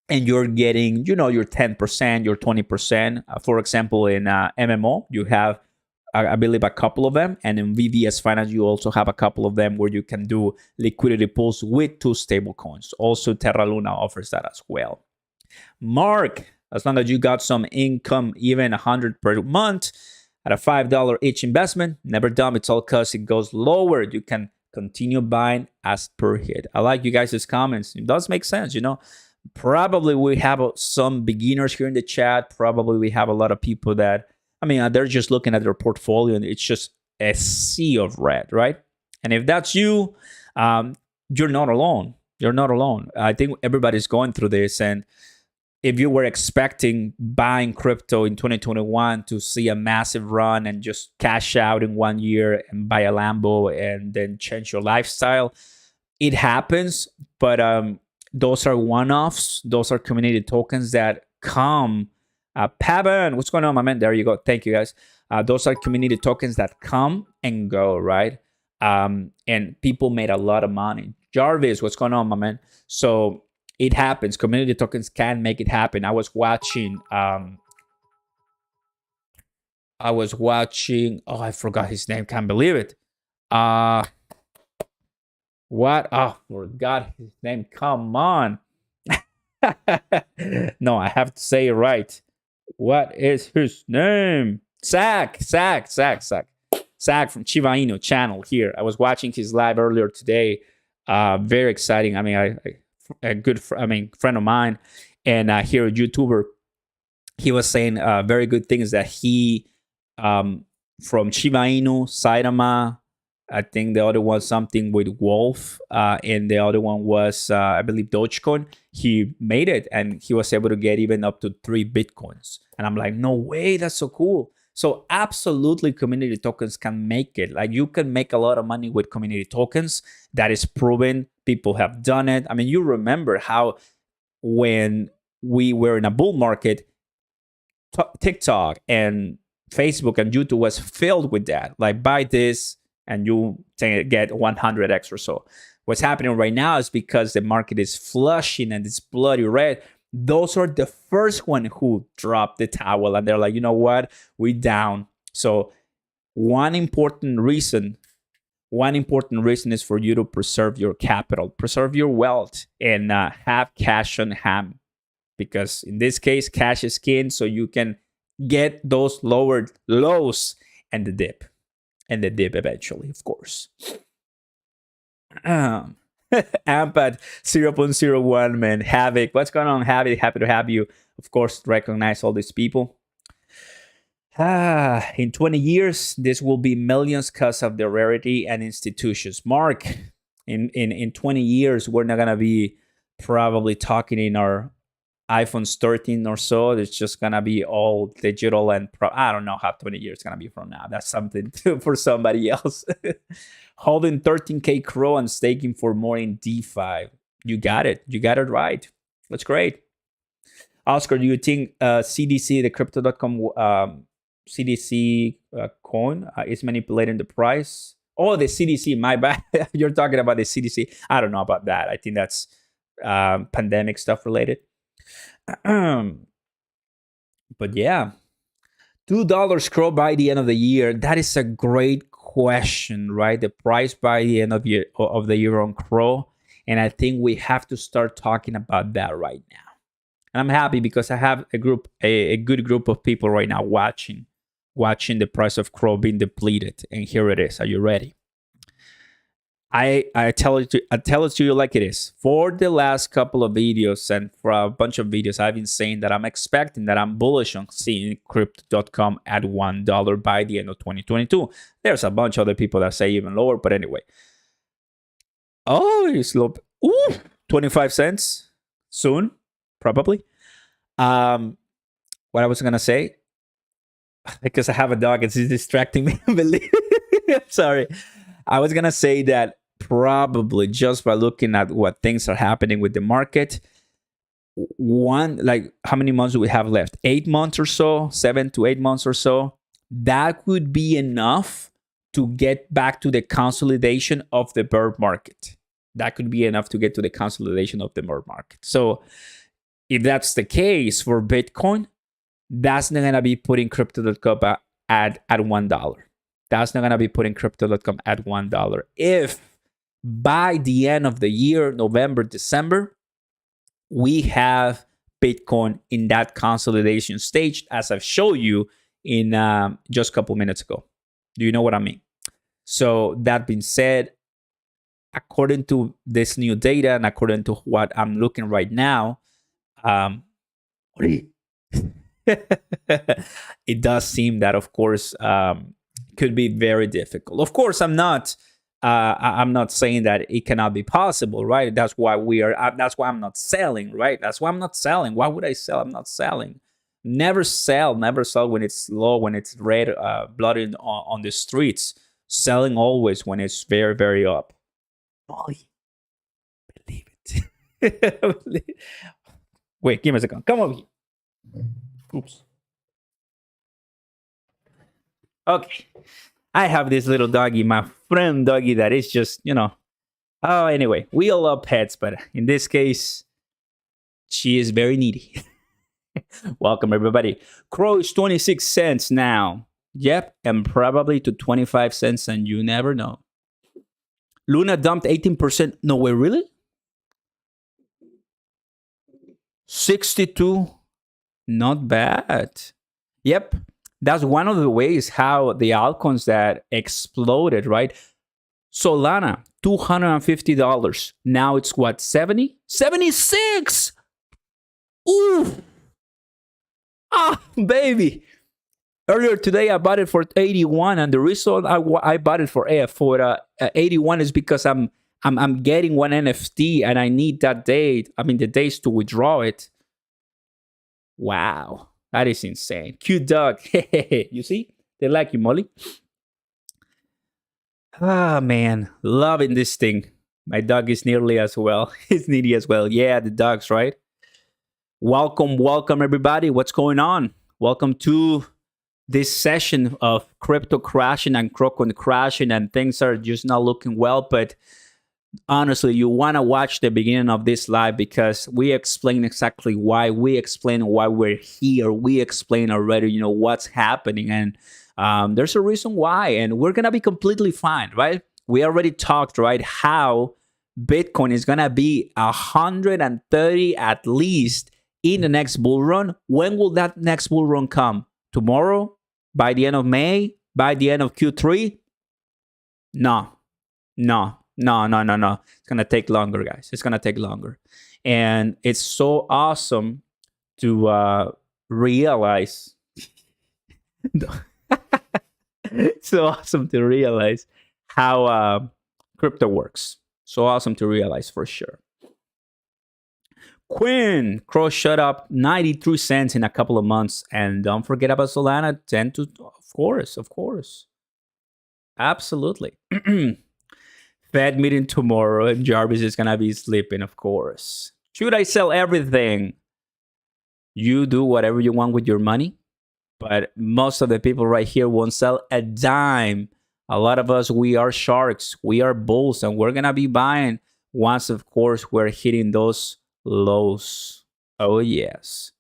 And you're getting, your 10%, your 20%. For example, in MMO, you have, I believe, a couple of them. And in VVS Finance, you also have a couple of them where you can do liquidity pools with 2 stable coins. Also, Terra Luna offers that as well. Mark, as long as you got some income, even 100 per month at a $5 each investment, never dumb. It's all because it goes lower. You can continue buying as per hit. I like you guys' comments. It does make sense, Probably we have some beginners here in the chat. Probably we have a lot of people that, they're just looking at their portfolio and it's just a sea of red, right? And if that's you, you're not alone. You're not alone. I think everybody's going through this. And if you were expecting buying crypto in 2021 to see a massive run and just cash out in 1 year and buy a Lambo and then change your lifestyle, it happens. But those are one-offs. Those are community tokens that come. Pavan, what's going on, my man? There you go. Thank you, guys. Those are community tokens that come and go, right? And people made a lot of money. Jarvis, what's going on, my man? So it happens. Community tokens can make it happen. I was watching. Oh, I forgot his name. Can't believe it. What? Oh, forgot his name. Come on. No, I have to say it right. What is his name? Zach from Shiba Inu channel here. I was watching his live earlier today. Very exciting. A good friend of mine, and here a YouTuber. He was saying very good things that he from Shiba Inu, Saitama. I think the other one something with Wolf, and the other one was, I believe, Dogecoin. He made it, and he was able to get even up to 3 Bitcoins. And I'm like, no way, that's so cool. So absolutely, community tokens can make it. Like, you can make a lot of money with community tokens. That is proven. People have done it. You remember how when we were in a bull market, TikTok and Facebook and YouTube was filled with that. Like, buy this, and you get 100x or so. What's happening right now is because the market is flushing and it's bloody red. Those are the first one who dropped the towel, and they're like, you know what, we down. So one important reason is for you to preserve your capital, preserve your wealth, and have cash on hand. Because in this case, cash is king, so you can get those lowered lows and the dip. And the dip eventually, of course. Ampad 0.01, man. Havoc. What's going on, Havoc? Happy to have you. Of course, recognize all these people. In 20 years, this will be millions because of the rarity and institutions. Mark, in 20 years, we're not going to be probably talking in our iPhones 13 or so. It's just gonna be all digital, and I don't know how 20 years gonna be from now. That's something for somebody else. Holding 13K CRO and staking for more in DeFi. You got it right. That's great. Oscar, do you think CDC, the crypto.com CDC coin is manipulating the price? Oh, the CDC, my bad. You're talking about the CDC. I don't know about that. I think that's pandemic stuff related. But yeah, $2 CRO by the end of the year. That is a great question, right? The price by the end of the year on CRO, and I think we have to start talking about that right now. And I'm happy because I have a good group of people right now watching the price of CRO being depleted. And here it is. Are you ready? I tell it to you like it is. For the last couple of videos and for a bunch of videos, I've been saying that I'm expecting that I'm bullish on seeing crypto.com at $1 by the end of 2022. There's a bunch of other people that say even lower, but anyway. Oh, it's low. Ooh, 25 cents soon, probably. What I was gonna say, because I have a dog, it's distracting me. I'm sorry. I was gonna say that probably just by looking at what things are happening with the market, how many months do we have left? 8 months or so, 7 to 8 months or so. That would be enough to get back to the consolidation of the bear market. That could be enough to get to the consolidation of the bear market. So if that's the case for Bitcoin, that's not gonna be putting crypto.com at $1. That's not gonna be putting crypto.com at $1. If by the end of the year, November, December, we have Bitcoin in that consolidation stage, as I've showed you in just a couple minutes ago. Do you know what I mean? So that being said, according to this new data and according to what I'm looking right now, it does seem that, of course, could be very difficult. Of course, I'm not saying that it cannot be possible, right? That's why that's why I'm not selling, right? That's why I'm not selling. Why would I sell? I'm not selling. Never sell when it's low, when it's red, blood on the streets. Selling always when it's very, very up. Molly, believe it. Wait, give me a second. Come over here. Oops. Okay. I have this little doggy, my friend doggy, that is just, Oh, anyway, we all love pets, but in this case, she is very needy. Welcome, everybody. CRO is 26 cents now. Yep, and probably to 25 cents, and you never know. Luna dumped 18%. No way, really? 62. Not bad. Yep. That's one of the ways how the altcoins that exploded, right? Solana, $250. Now it's what, 70? 76! Ooh! Ah, baby. Earlier today, I bought it for 81, and the reason I bought it for 81 is because I'm getting one NFT, and I need that date. The days to withdraw it. Wow, that is insane. Cute dog. You see? They like you, Molly. Ah, man, loving this thing. My dog is nearly as well. He's needy as well. Yeah, the dogs, right? Welcome, everybody. What's going on? Welcome to this session of crypto crashing and Crocon crashing, and things are just not looking well. But honestly, you want to watch the beginning of this live because we explain exactly why. We explain why we're here. We explain already, what's happening. And there's a reason why. And we're going to be completely fine, right? We already talked, right, how Bitcoin is going to be 130 at least in the next bull run. When will that next bull run come? Tomorrow? By the end of May? By the end of Q3? No. It's going to take longer, guys. It's going to take longer. And it's so awesome to realize. So awesome to realize how crypto works. So awesome to realize for sure. Quinn, CRO shut up 93 cents in a couple of months. And don't forget about Solana, 10 to, of course. Absolutely. Fed meeting tomorrow, and Jarvis is going to be sleeping, of course. Should I sell everything? You do whatever you want with your money. But most of the people right here won't sell a dime. A lot of us, we are sharks. We are bulls, and we're going to be buying once, of course, we're hitting those lows. Oh, yes.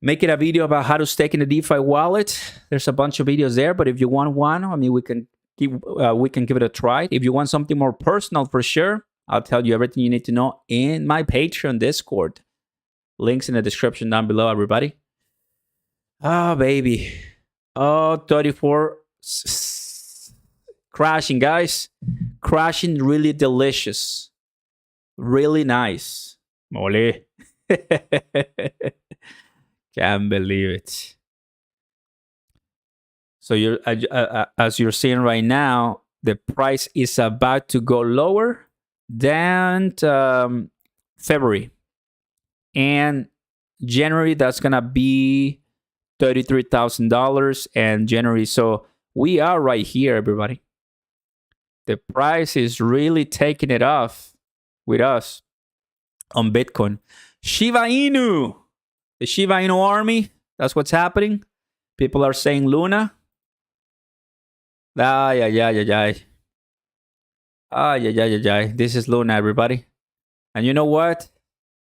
Making a video about how to stake in the DeFi wallet. There's a bunch of videos there, but if you want one, I mean, we can give it a try. If you want something more personal, for sure, I'll tell you everything you need to know in my Patreon Discord. Links in the description down below, everybody. Oh, baby. Oh, 34. Crashing, guys. Crashing, really delicious. Really nice. Mole. Can't believe it. So you're as you're seeing right now, the price is about to go lower than February. And January, that's going to be $33,000 and January. So we are right here, everybody. The price is really taking it off with us on Bitcoin. Shiba Inu. The Shiba Inu army. That's what's happening. People are saying Luna. This is Luna, everybody. And you know what?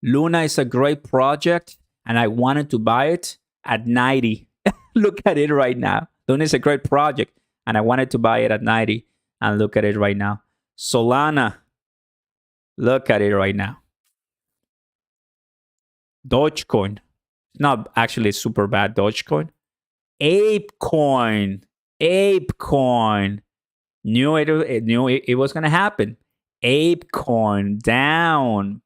Luna is a great project, and I wanted to buy it at 90. Look at it right now. Luna is a great project, and I wanted to buy it at 90. And look at it right now. Solana. Look at it right now. Dogecoin. Not actually super bad Dogecoin. ApeCoin. Knew it was going to happen. ApeCoin down.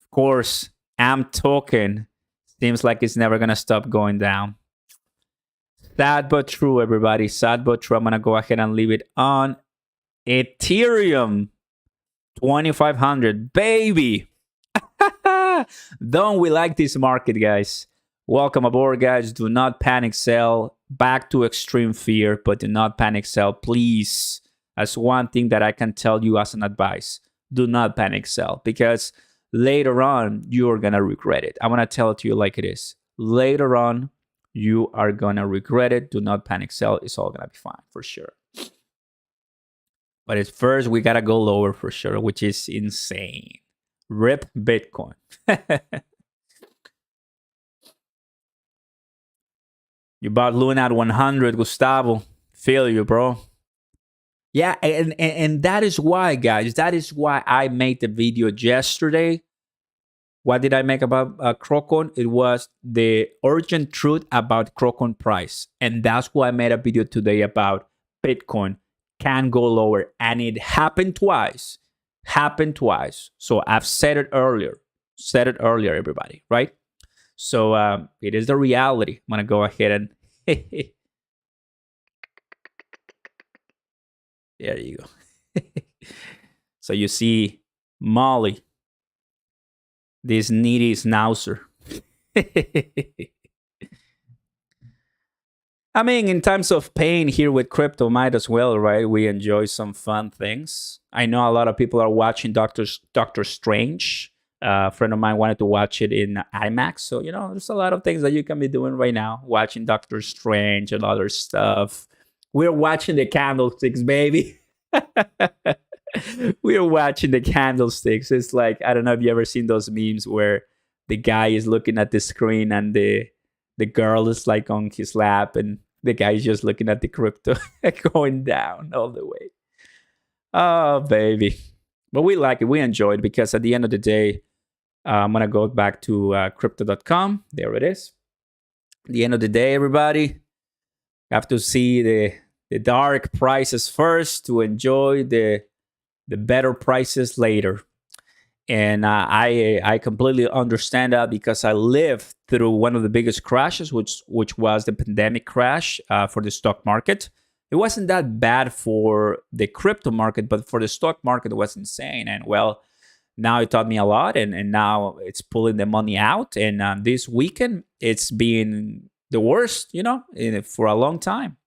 Of course, AMP token seems like it's never going to stop going down. Sad but true, everybody. Sad but true. I'm going to go ahead and leave it on Ethereum. 2,500. Baby. Don't we like this market, guys? Welcome aboard, guys. Do not panic sell. Back to extreme fear, but do not panic sell, please. That's one thing that I can tell you as an advice. Do not panic sell, because later on, you're going to regret it. I'm going to tell it to you like it is. Later on, you are going to regret it. Do not panic sell. It's all going to be fine, for sure. But at first, we got to go lower for sure, which is insane. Rip Bitcoin. You bought Luna at 100, Gustavo. Feel you, bro. Yeah, and that is why, guys. That is why I made the video yesterday. What did I make about Crocon? It was the urgent truth about Crocon price. And that's why I made a video today about Bitcoin can go lower. And it happened twice. So I've said it earlier. Everybody, right? So it is the reality. I'm going to go ahead and... There you go. So you see Molly. This needy schnauzer. I mean, in times of pain here with crypto, might as well, right? We enjoy some fun things. I know a lot of people are watching Doctor Strange. A friend of mine wanted to watch it in IMAX. So, you know, there's a lot of things that you can be doing right now. Watching Doctor Strange and other stuff. We're watching the candlesticks, baby. We're watching the candlesticks. It's like, I don't know if you ever seen those memes where the guy is looking at the screen and the girl is like on his lap and the guy is just looking at the crypto going down all the way. Oh, baby. But we like it. We enjoy it because at the end of the day, I'm going to go back to crypto.com. There it is. At the end of the day, everybody, you have to see the dark prices first to enjoy the better prices later. And I completely understand that because I lived through one of the biggest crashes, which was the pandemic crash for the stock market. It wasn't that bad for the crypto market, but for the stock market, it was insane. And well, now it taught me a lot, and now it's pulling the money out. And this weekend, it's been the worst, you know, for a long time.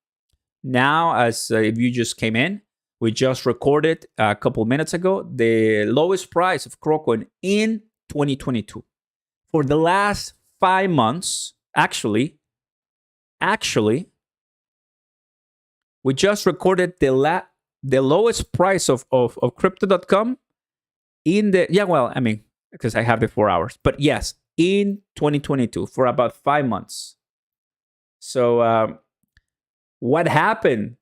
Now, as if you just came in, we just recorded a couple minutes ago the lowest price of Crocon in 2022. For the last 5 months, actually, we just recorded the the lowest price of crypto.com in the, yeah, well, I mean, because I have the 4 hours, but yes, in 2022 for about 5 months. So what happened?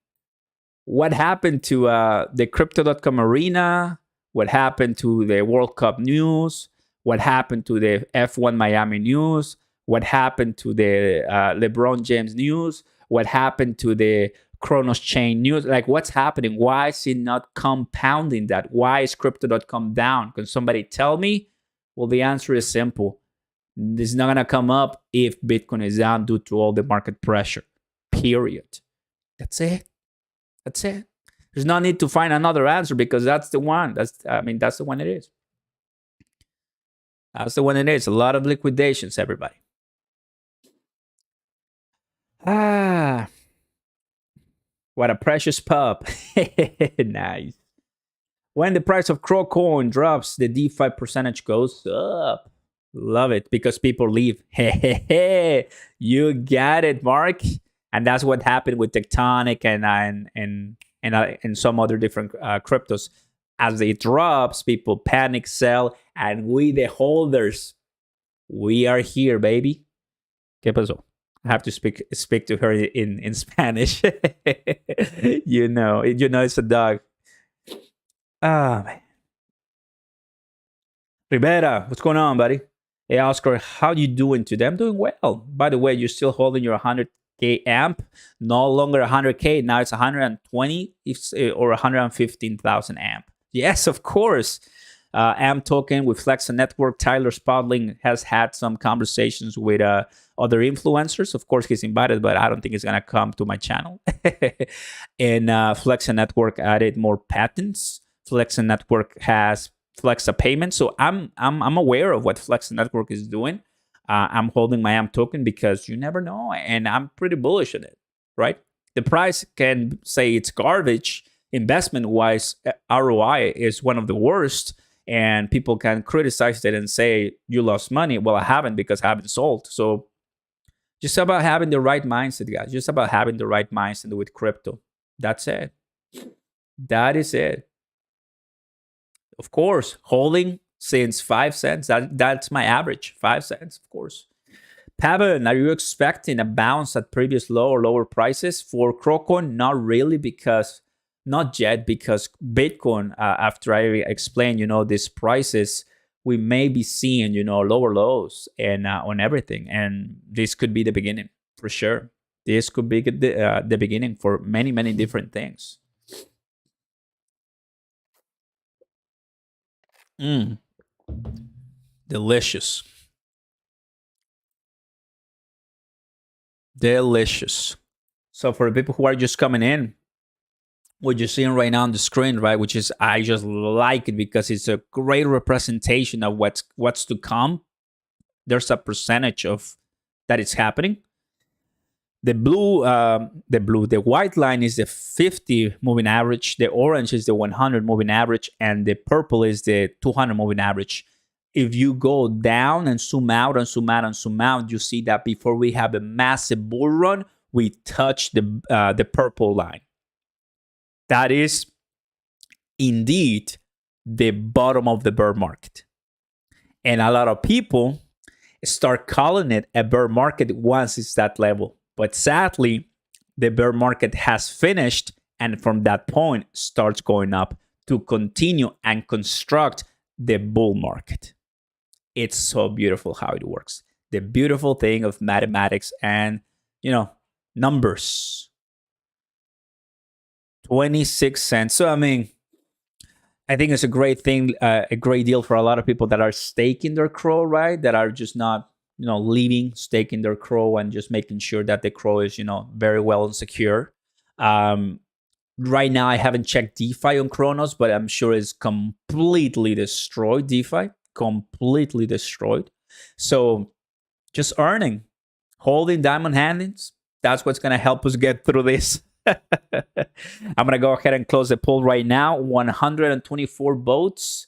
What happened to the crypto.com arena? What happened to the World Cup news? What happened to the F1 Miami news? What happened to the LeBron James news? What happened to the Cronos chain news? Like, what's happening? Why is it not compounding that? Why is crypto.com down? Can somebody tell me? Well, the answer is simple. It's not going to come up if Bitcoin is down due to all the market pressure. Period. That's it. That's it. There's no need to find another answer because that's the one. That's the one it is. That's the one it is. A lot of liquidations, everybody. What a precious pup. Nice. When the price of CRO coin drops, the DeFi percentage goes up. Love it because people leave. You got it, Mark. And that's what happened with Tectonic and some other different cryptos. As it drops, people panic, sell, and we, the holders, we are here, baby. ¿Qué pasó? I have to speak to her in Spanish. you know it's a dog. Man. Rivera, what's going on, buddy? Hey, Oscar, how you doing today? I'm doing well. By the way, you're still holding your 100K amp. No longer 100K. Now it's 120 or 115,000 amp. Yes, of course. AMP token with Flexa Network. Tyler Spalding has had some conversations with other influencers. Of course, he's invited, but I don't think he's going to come to my channel. And Flexa Network added more patents. Flexa Network has Flexa payment. So I'm aware of what Flexa Network is doing. I'm holding my AMP token because you never know. And I'm pretty bullish on it, right? The price can say it's garbage. Investment-wise, ROI is one of the worst. And people can criticize it and say, you lost money. Well, I haven't because I haven't sold. So just about having the right mindset, guys. Just about having the right mindset with crypto. That's it. That is it. Of course, holding since 5 cents. That's my average, 5 cents, of course. Pavan, are you expecting a bounce at previous low or lower prices? For Crowcoin, not really, because not yet, because Bitcoin, after I explain, these prices, we may be seeing, lower lows and on everything. And this could be the beginning, for sure. This could be the beginning for many, many different things. Delicious. Delicious. So for the people who are just coming in, what you're seeing right now on the screen, right, which is, I just like it because it's a great representation of what's to come. There's a percentage of that is happening. The white line is the 50 moving average. The orange is the 100 moving average, and the purple is the 200 moving average. If you go down and zoom out and zoom out and zoom out, you see that before we have a massive bull run, we touch the purple line. That is indeed the bottom of the bear market. And a lot of people start calling it a bear market once it's that level. But sadly, the bear market has finished, and from that point starts going up to continue and construct the bull market. It's so beautiful how it works. The beautiful thing of mathematics and, numbers. 26 cents. So, I think it's a great thing, a great deal for a lot of people that are staking their CRO, right? That are just not, staking their CRO and just making sure that the CRO is, very well and secure. Right now, I haven't checked DeFi on Cronos, but I'm sure it's completely destroyed. DeFi, completely destroyed. So just earning, holding diamond handings. That's what's going to help us get through this. I'm going to go ahead and close the poll right now. 124 votes.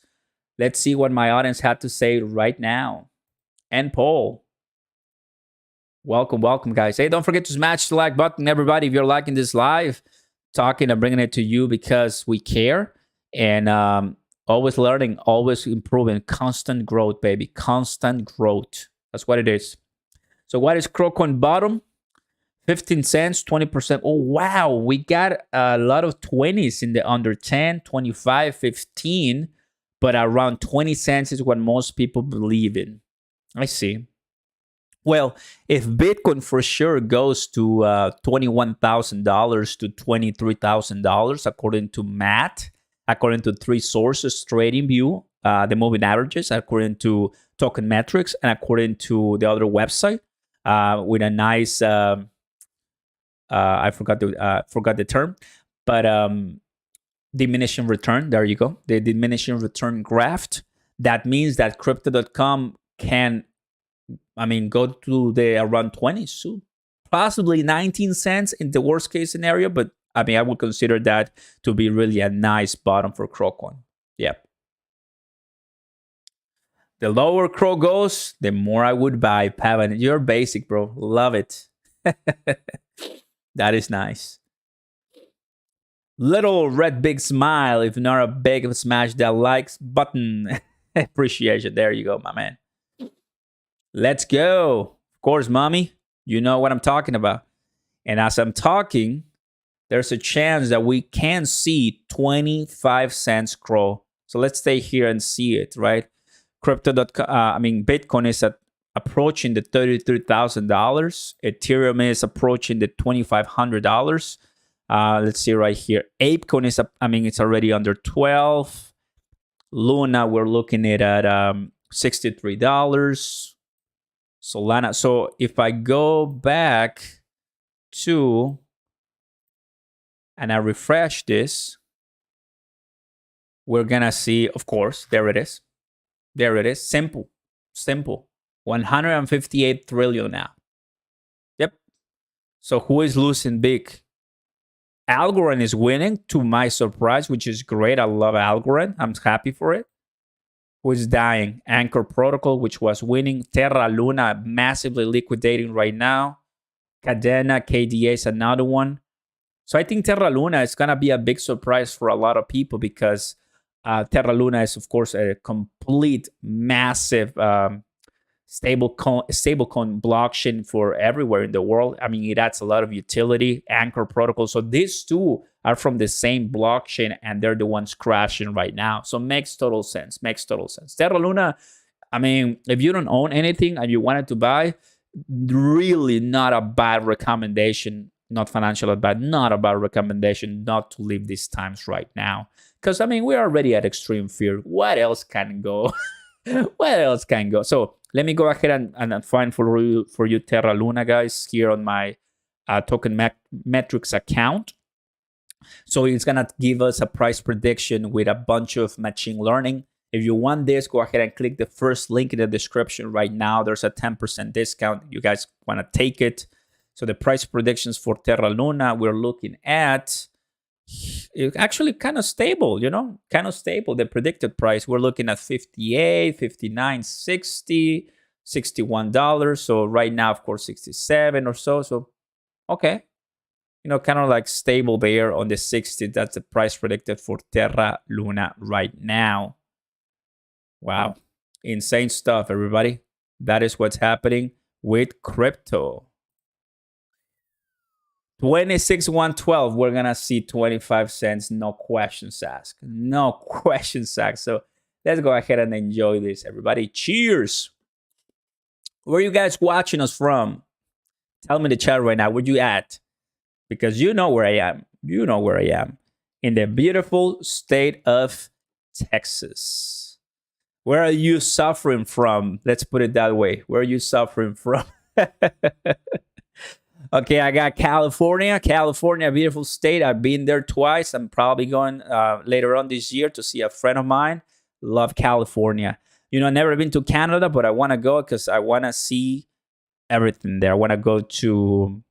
Let's see what my audience had to say right now. End poll. Welcome, guys. Hey, don't forget to smash the like button, everybody, if you're liking this live. talking and bringing it to you because we care, and always learning, always improving, constant growth, baby, constant growth. That's what it is. So what is Crocoin bottom? 15 cents, 20%. Oh, wow. We got a lot of 20s in the under 10, 25, 15, but around 20 cents is what most people believe in. I see. Well, if Bitcoin for sure goes to $21,000 to $23,000, according to Matt, according to 3 sources, TradingView, the moving averages, according to Token Metrics, and according to the other website, with a nice, I forgot the term, but diminishing return. There you go. The diminishing return graph. That means that crypto.com can, go to the around 20, so possibly 19 cents in the worst case scenario. But I would consider that to be really a nice bottom for Crocoin. Yep. The lower Crow goes, the more I would buy. Pavan, you're basic, bro. Love it. That is nice. Little red big smile. If not a big smash that likes button. Appreciation. There you go, my man. Let's go. Of course, mommy. You know what I'm talking about. And as I'm talking, there's a chance that we can see 25 cents Crow. So let's stay here and see it, right? Crypto.com, Bitcoin is approaching the $33,000. Ethereum is approaching the $2,500. Let's see right here. ApeCoin is, it's already under 12. Luna, we're looking at $63. Solana. So if I go back to, and I refresh this, we're gonna see, of course, there it is. There it is. Simple. 158 trillion now. Yep. So who is losing big? Algorand is winning, to my surprise, which is great. I love Algorand. I'm happy for it. Who is dying? Anchor Protocol, which was winning. Terra Luna, massively liquidating right now. Cadena, KDA is another one. So I think Terra Luna is going to be a big surprise for a lot of people because Terra Luna is, of course, a complete, massive stablecoin blockchain for everywhere in the world. It adds a lot of utility. Anchor Protocol. So these two are from the same blockchain, and they're the ones crashing right now. So makes total sense. Terra Luna, if you don't own anything and you wanted to buy, really not a bad recommendation. Not financial advice, not a bad recommendation not to leave these times right now. Because, we're already at extreme fear. What else can go? So let me go ahead and find for you Terra Luna, guys, here on my Token Metrics account. So it's going to give us a price prediction with a bunch of machine learning. If you want this, go ahead and click the first link in the description right now. There's a 10% discount. You guys want to take it. So the price predictions for Terra Luna, we're looking at actually kind of stable, The predicted price, we're looking at $58, $59, $60, $61. So right now, of course, 67 or so. So, okay. Kind of like stable there on the 60. That's the price predicted for Terra Luna right now. Wow. Insane stuff, everybody. That is what's happening with crypto. 26,112, we're gonna see 25 cents, no questions asked. So let's go ahead and enjoy this, everybody. Cheers. Where are you guys watching us from? Tell me in the chat right now, where you at? Because you know where I am. In the beautiful state of Texas. Where are you suffering from? Let's put it that way. Where are you suffering from? Okay, I got California. California, beautiful state. I've been there twice. I'm probably going later on this year to see a friend of mine. Love California. Never been to Canada, but I want to go because I want to see everything there. I want to go to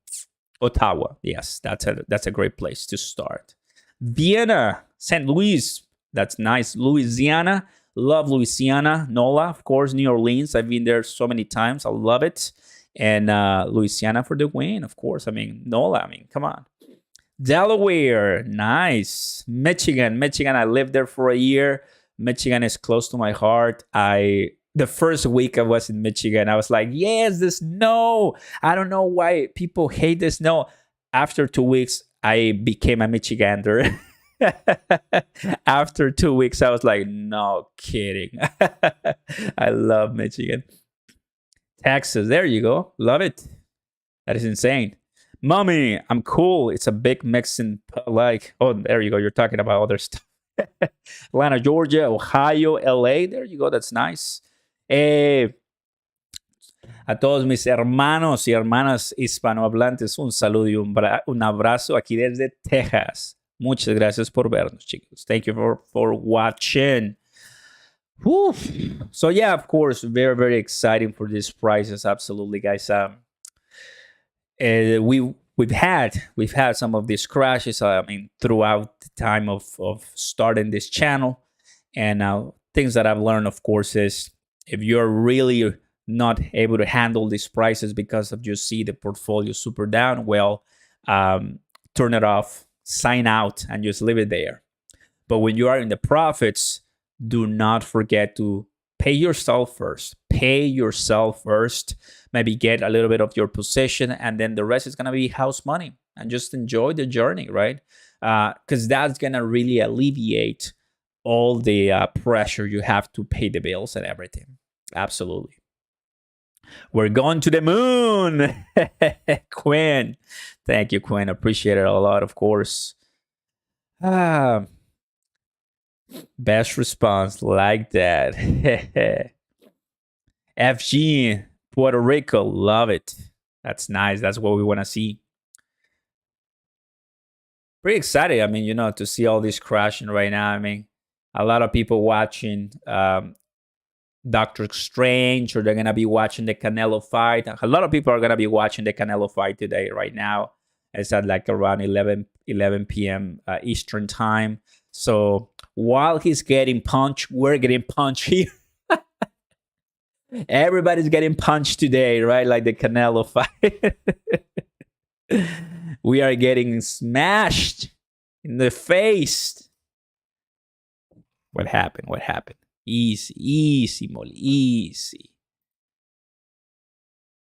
Ottawa. Yes, that's a great place to start. Vienna, St. Louis. That's nice. Louisiana. Love Louisiana. NOLA, of course. New Orleans. I've been there so many times. I love it. And Louisiana for the win, of course. NOLA, come on. Delaware, nice. Michigan, Michigan. I lived there for a year. Michigan is close to my heart. The first week I was in Michigan, I was like, yes, the snow. I don't know why people hate the snow. After 2 weeks, I became a Michigander. After 2 weeks, I was like, no kidding. I love Michigan. Texas, there you go. Love it. That is insane. Mommy, I'm cool. It's a big Mexican like. Oh, there you go. You're talking about other stuff. Atlanta, Georgia, Ohio, LA. There you go. That's nice. A todos mis hermanos y hermanas hispanohablantes, un saludo y un abrazo aquí desde Texas. Muchas gracias por vernos, chicos. Thank you for watching. Whew. So yeah, of course, very, very exciting for these prices. Absolutely, guys. We've had some of these crashes. I mean, throughout the time of starting this channel, and things that I've learned, of course, is if you're really not able to handle these prices because of you see the portfolio super down, well, turn it off, sign out, and just leave it there. But when you are in the profits, do not forget to pay yourself first. Pay yourself first. Maybe get a little bit of your position, and then the rest is going to be house money. And just enjoy the journey, right? Because that's going to really alleviate all the pressure you have to pay the bills and everything. Absolutely. We're going to the moon. Quinn. Thank you, Quinn. Appreciate it a lot, of course. Best response, like that. FG, Puerto Rico, love it. That's nice. That's what we want to see. Pretty excited. I mean, to see all this crashing right now. I mean, a lot of people watching Doctor Strange, or they're going to be watching the Canelo fight. A lot of people are going to be watching the Canelo fight today, right now. It's at like around 11 p.m. Eastern time. So while he's getting punched, we're getting punched here. Everybody's getting punched today, right? Like the Canelo fight. We are getting smashed in the face. What happened? What happened? Easy, Molly, easy.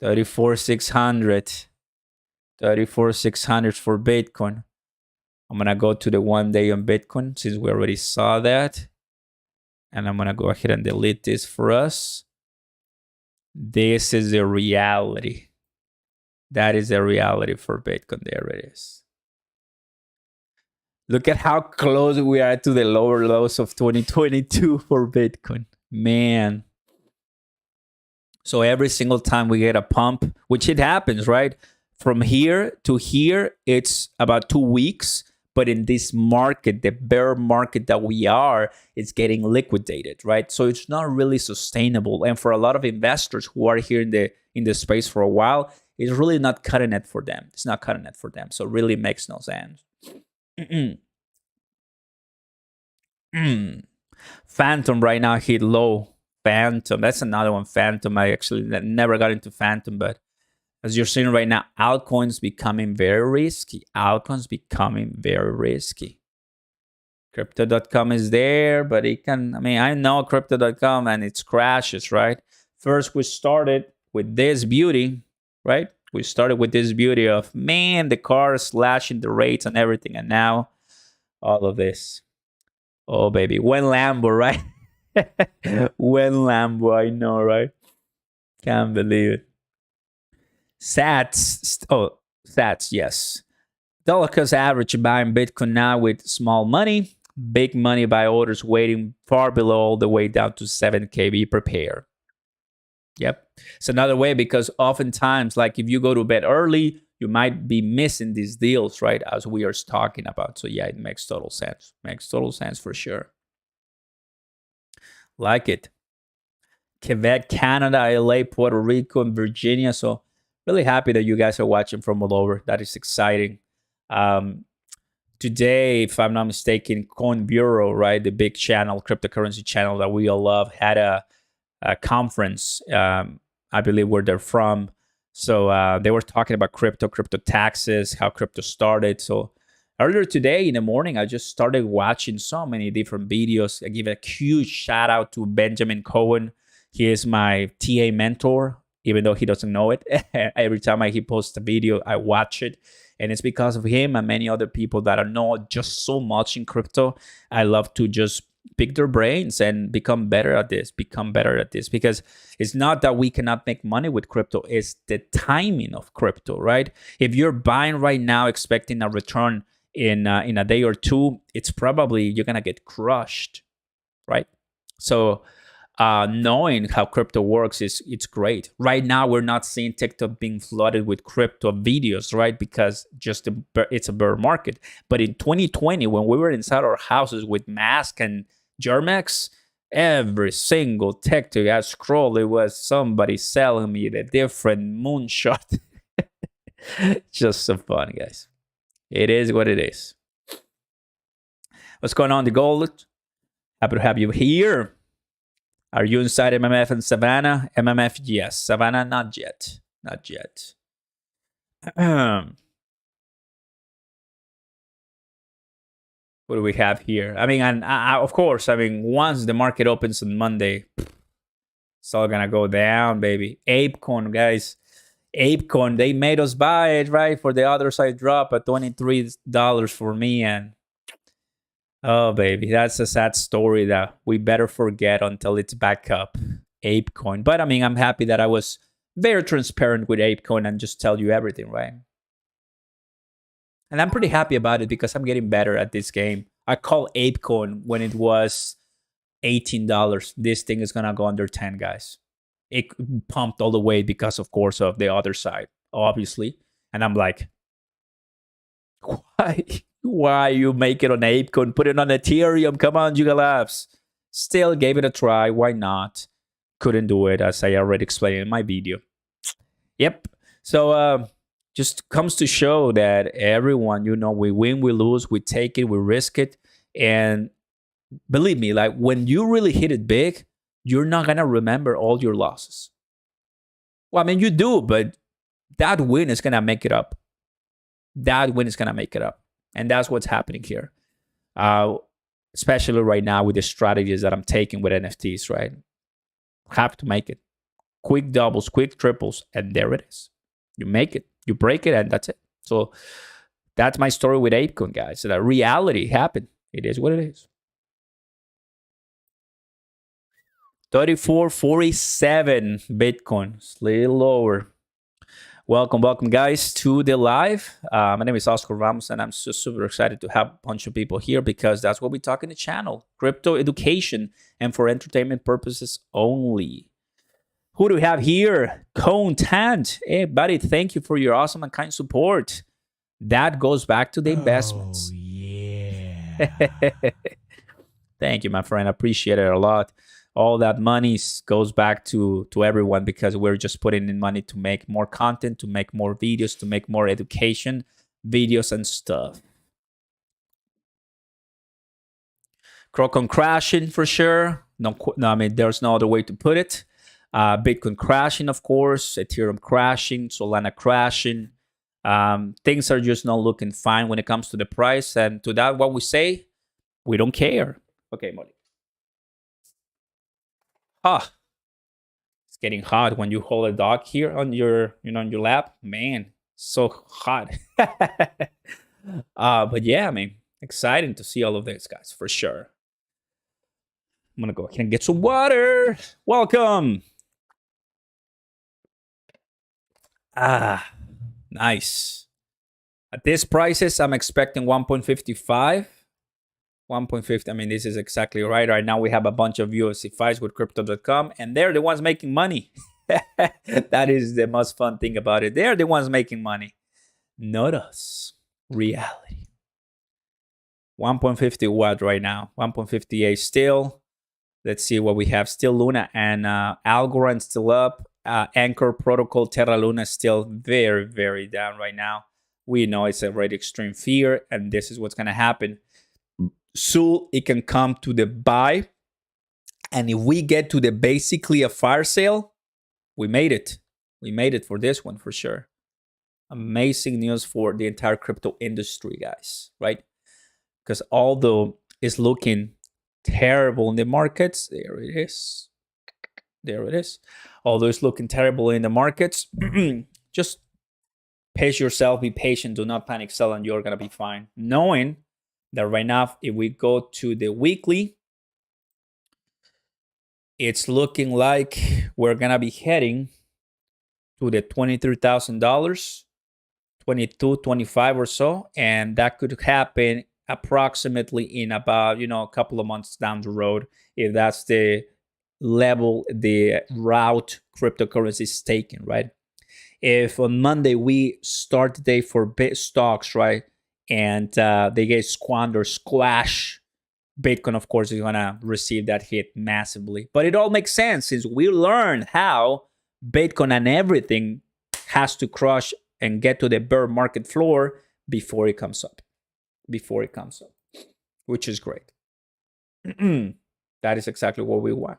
34,600. 34,600 for Bitcoin. I'm going to go to the 1 day on Bitcoin since we already saw that. And I'm going to go ahead and delete this for us. This is the reality. That is the reality for Bitcoin. There it is. Look at how close we are to the lower lows of 2022 for Bitcoin. Man. So every single time we get a pump, which it happens, right? From here to here, it's about 2 weeks. But in this market, the bear market that we are, it's getting liquidated, right? So it's not really sustainable. And for a lot of investors who are here in the space for a while, it's really not cutting it for them. It's not cutting it for them. So it really makes no sense. Phantom right now hit low. Phantom, that's another one. Phantom, I actually never got into Phantom, but as you're seeing right now, altcoins becoming very risky. Altcoins becoming very risky. Crypto.com is there, but it can, I know Crypto.com and its crashes, right? First, we started with this beauty, right? We started with this beauty of, man, the car slashing the rates and everything. And now, all of this. Oh, baby. When Lambo, right? When Lambo, I know, right? Can't believe it. Sats, yes. Delica's average buying Bitcoin now with small money. Big money buy orders waiting far below all the way down to 7K. Be prepared. Yep. It's another way because oftentimes, like if you go to bed early, you might be missing these deals, right? As we are talking about. So yeah, it makes total sense. Makes total sense for sure. Like it. Quebec, Canada, LA, Puerto Rico, and Virginia. So really happy that you guys are watching from all over. That is exciting. Today, if I'm not mistaken, Coin Bureau, right, the big channel, cryptocurrency channel that we all love, had a conference, I believe, where they're from. So they were talking about crypto taxes, how crypto started. So earlier today in the morning, I just started watching so many different videos. I give a huge shout out to Benjamin Cohen. He is my TA mentor, even though he doesn't know it. Every time he posts a video, I watch it. And it's because of him and many other people that are not just so much in crypto. I love to just pick their brains and become better at this, because it's not that we cannot make money with crypto, it's the timing of crypto, right? If you're buying right now expecting a return in a day or two, it's probably you're gonna get crushed, right? So knowing how crypto works it's great. Right now, we're not seeing TikTok being flooded with crypto videos, right? Because it's a bear market. But in 2020, when we were inside our houses with masks and Germex, every single TikTok I scrolled, it was somebody selling me the different moonshot. Just so fun, guys. It is what it is. What's going on, the gold? Happy to have you here. Are you inside MMF and Savannah? MMF, yes. Savannah, not yet. Not yet. What do we have here? I mean, and of course, I mean, once the market opens on Monday, it's all gonna go down, baby. ApeCoin, guys. ApeCoin, they made us buy it, right? For the other side drop at $23 for me. And oh, baby, that's a sad story that we better forget until it's back up. ApeCoin. But I mean, I'm happy that I was very transparent with ApeCoin and just tell you everything, right? And I'm pretty happy about it because I'm getting better at this game. I call ApeCoin when it was $18. This thing is going to go under 10, guys. It pumped all the way because, of course, of the other side, obviously. And I'm like, why you make it on ApeCoin? Put it on Ethereum. Come on, Giga Labs. Still gave it a try. Why not? Couldn't do it, as I already explained in my video. Yep. So just comes to show that everyone, we win, we lose, we take it, we risk it. And believe me, like when you really hit it big, you're not going to remember all your losses. Well, I mean, you do, but that win is going to make it up. That win is going to make it up. And that's what's happening here. Especially right now with the strategies that I'm taking with NFTs, right? Have to make it. Quick doubles, quick triples, and there it is. You make it, you break it, and that's it. So that's my story with ApeCoin, guys. So that reality happened. It is what it is. 3447 Bitcoin. It's a little lower. Welcome, guys, to the live. My name is Oscar Ramos, and I'm super excited to have a bunch of people here because that's what we talk in the channel. Crypto education and for entertainment purposes only. Who do we have here? Content. Hey, buddy, thank you for your awesome and kind support. That goes back to the investments. Oh, yeah. Thank you, my friend. I appreciate it a lot. All that money goes back to everyone because we're just putting in money to make more content, to make more videos, to make more education videos and stuff. Crocon crashing for sure. No, I mean, there's no other way to put it. Bitcoin crashing, of course. Ethereum crashing. Solana crashing. Things are just not looking fine when it comes to the price. And to that, what we say, we don't care. Okay, Molly. It's getting hot when you hold a dog here on your, on your lap. Man, so hot. But yeah, I mean, exciting to see all of this, guys, for sure. I'm gonna go ahead and get some water. Welcome. Nice. At these prices, I'm expecting 1.55. 1.50. I mean, this is exactly right. Right now, we have a bunch of USC5s with crypto.com, and they're the ones making money. That is the most fun thing about it. They're the ones making money, not us. Reality. 1.50 what right now? 1.58 still. Let's see what we have. Still Luna and Algorand still up. Anchor Protocol, Terra Luna still very, very down right now. We know it's a very extreme fear, and this is what's going to happen. So it can come to the buy. And if we get to the basically a fire sale, we made it. We made it for this one for sure. Amazing news for the entire crypto industry, guys, right? Because although it's looking terrible in the markets, there it is. There it is. Although it's looking terrible in the markets, just pace yourself, be patient, do not panic sell, and you're going to be fine. Knowing that right now, if we go to the weekly, it's looking like we're going to be heading to the $23,000, 22, 25 or so. And that could happen approximately in about, a couple of months down the road, if that's the level, the route cryptocurrency is taking, right? If on Monday we start the day for stocks, right, and they get squash, Bitcoin, of course, is going to receive that hit massively. But it all makes sense since we learned how Bitcoin and everything has to crush and get to the bear market floor before it comes up. Which is great. That is exactly what we want.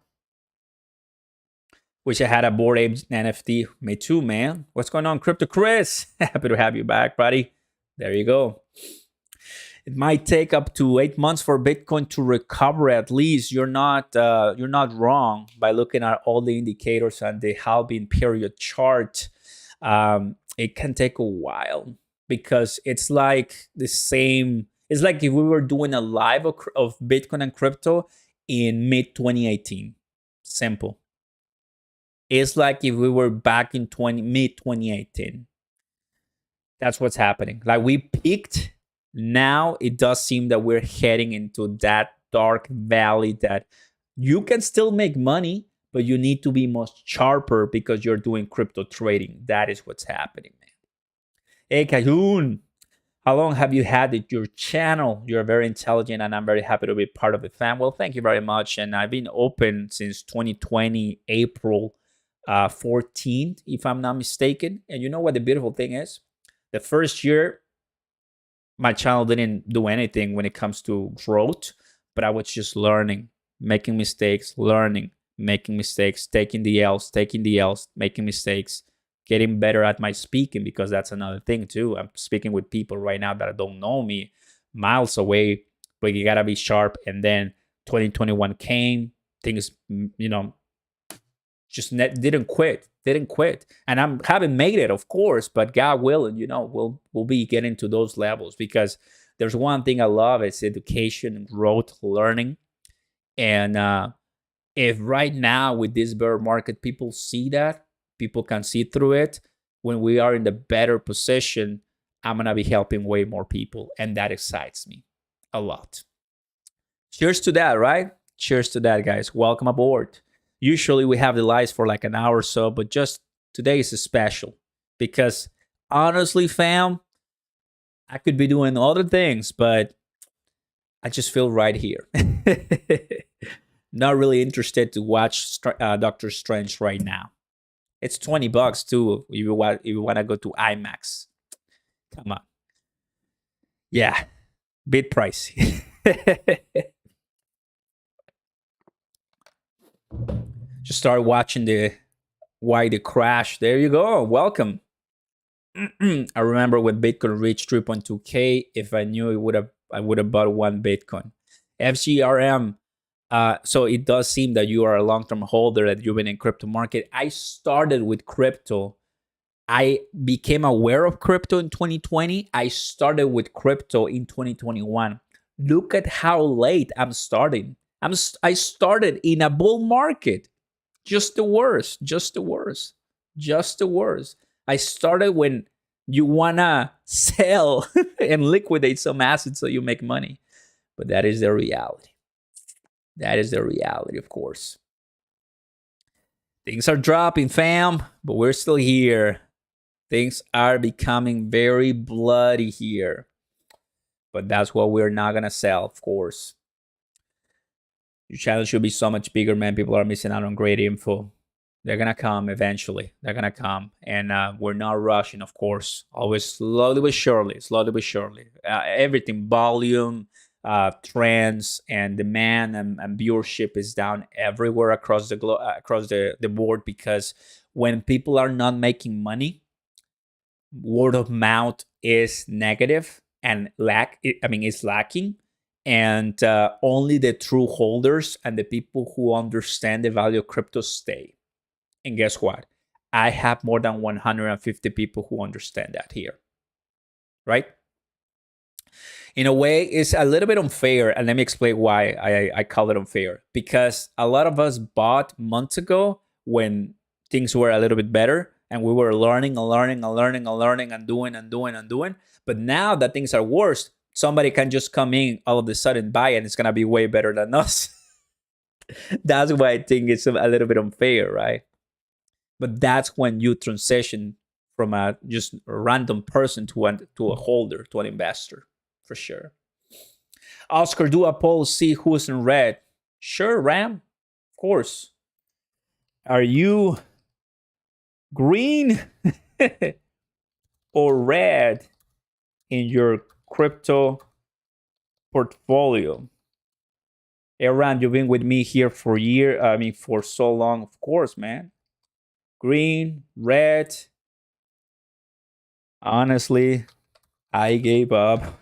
Wish I had a Bored Ape NFT. Me too, man. What's going on, Crypto Chris? Happy to have you back, buddy. There you go. It might take up to 8 months for Bitcoin to recover. At least you're not wrong by looking at all the indicators and the halving period chart. It can take a while because it's like the same. It's like if we were doing a live of Bitcoin and crypto in mid 2018. Simple. It's like if we were back in mid 2018. That's what's happening. Like we peaked. Now it does seem that we're heading into that dark valley that you can still make money, but you need to be much sharper because you're doing crypto trading. That is what's happening, man. Hey, Kayun, how long have you had your channel? You're very intelligent, and I'm very happy to be part of the fam. Well, thank you very much. And I've been open since 2020, April 14th, if I'm not mistaken. And you know what the beautiful thing is? The first year, my channel didn't do anything when it comes to growth, but I was just learning, making mistakes, learning, making mistakes, taking the L's, making mistakes, getting better at my speaking, because that's another thing too. I'm speaking with people right now that don't know me, miles away, but you gotta be sharp. And then 2021 came, things, just didn't quit, and I haven't made it, of course, but God willing, we'll be getting to those levels, because there's one thing I love, it's education, growth, learning. And if right now with this bear market people see that, people can see through it, when we are in the better position, I'm gonna be helping way more people, and that excites me a lot. Cheers to that, right? Cheers to that, guys. Welcome aboard. Usually we have the lives for like an hour or so, but just today is special because honestly, fam, I could be doing other things, but I just feel right here. Not really interested to watch Doctor Strange right now. It's $20 too if you want to go to IMAX. Come on. Yeah, bit pricey. Just start watching the crash. There you go. Welcome. I remember when Bitcoin reached 3.2K. If I knew it, I would have bought one Bitcoin. FGRM. So it does seem that you are a long-term holder, that you've been in crypto market. I started with crypto. I became aware of crypto in 2020. I started with crypto in 2021. Look at how late I'm starting. I started in a bull market. Just the worst. I started when you want to sell and liquidate some assets so you make money. But that is the reality. Of course. Things are dropping, fam, but we're still here. Things are becoming very bloody here. But that's what we're not going to sell, of course. Your channel should be so much bigger, man. People are missing out on great info. They're going to come eventually. And we're not rushing, of course. Always slowly but surely. Everything, volume, trends, and demand and viewership is down everywhere across the board, because when people are not making money, word of mouth is negative and is lacking, and only the true holders and the people who understand the value of crypto stay. And guess what? I have more than 150 people who understand that here, right? In a way, it's a little bit unfair, and let me explain why I call it unfair. Because a lot of us bought months ago when things were a little bit better, and we were learning and doing. But now that things are worse, somebody can just come in all of a sudden, buy, and it's gonna be way better than us. That's why I think it's a little bit unfair, right? But that's when you transition from a just a random person to a holder, to an investor, for sure. Oscar, do a poll, see who's in red. Sure, Ram, of course. Are you green or red in your crypto portfolio? Aaron, you've been with me here for for so long. Of course, man. Green, red. Honestly, I gave up.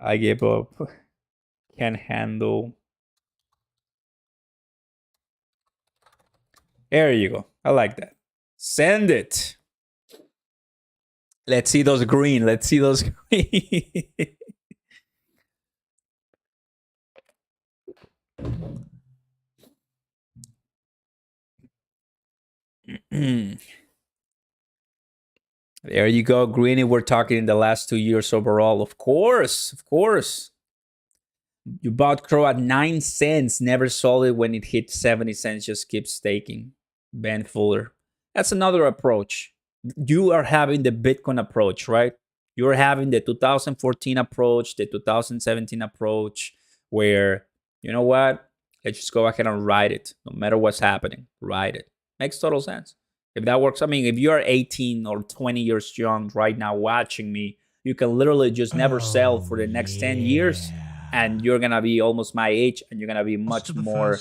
I gave up. Can't handle. There you go. I like that. Send it. Let's see those green. Let's see those green. There you go, Greeny. We're talking in the last 2 years overall. Of course. You bought Crow at 9 cents, never sold it when it hit 70 cents, just keep staking. Ben Fuller. That's another approach. You are having the Bitcoin approach, right? You're having the 2014 approach, the 2017 approach, where, you know what? Let's just go ahead and ride it. No matter what's happening, ride it. Makes total sense. If that works, I mean, if you're 18 or 20 years young right now watching me, you can literally just never sell for the next 10 years, and you're going to be almost my age, and you're going to be much more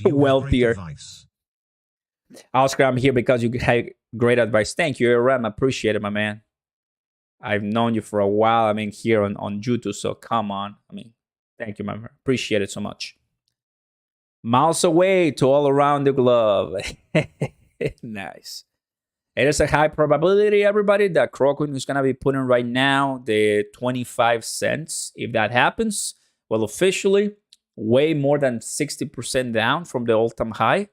wealthier. Oscar, I'm here because you had great advice. Thank you, Ram. I appreciate it, my man. I've known you for a while. I mean, here on YouTube, so come on. I mean, thank you, my man. Appreciate it so much. Miles away to all around the globe. Nice. It is a high probability, everybody, that Crocoin is going to be putting right now the 25 cents. If that happens, well, officially, way more than 60% down from the all-time high.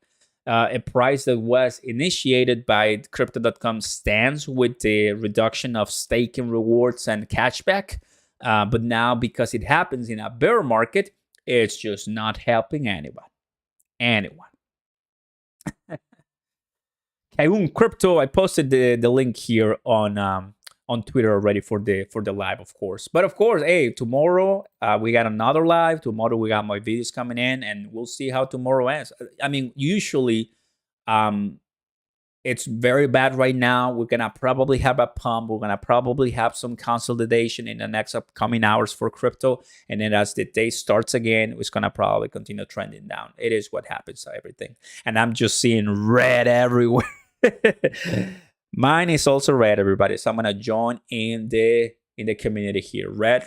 A price that was initiated by Crypto.com stands with the reduction of staking rewards and cashback. But now, because it happens in a bear market, it's just not helping anyone. Kayun Crypto, I posted the link here on Twitter already for the live, of course. But of course, hey, tomorrow we got another live. Tomorrow we got my videos coming in, and we'll see how tomorrow ends. I mean, usually, it's very bad right now. We're gonna probably have a pump. We're gonna probably have some consolidation in the next upcoming hours for crypto, and then as the day starts again, it's gonna probably continue trending down. It is what happens to everything, and I'm just seeing red everywhere. Mine is also red, everybody. So I'm gonna join in the community here. Red.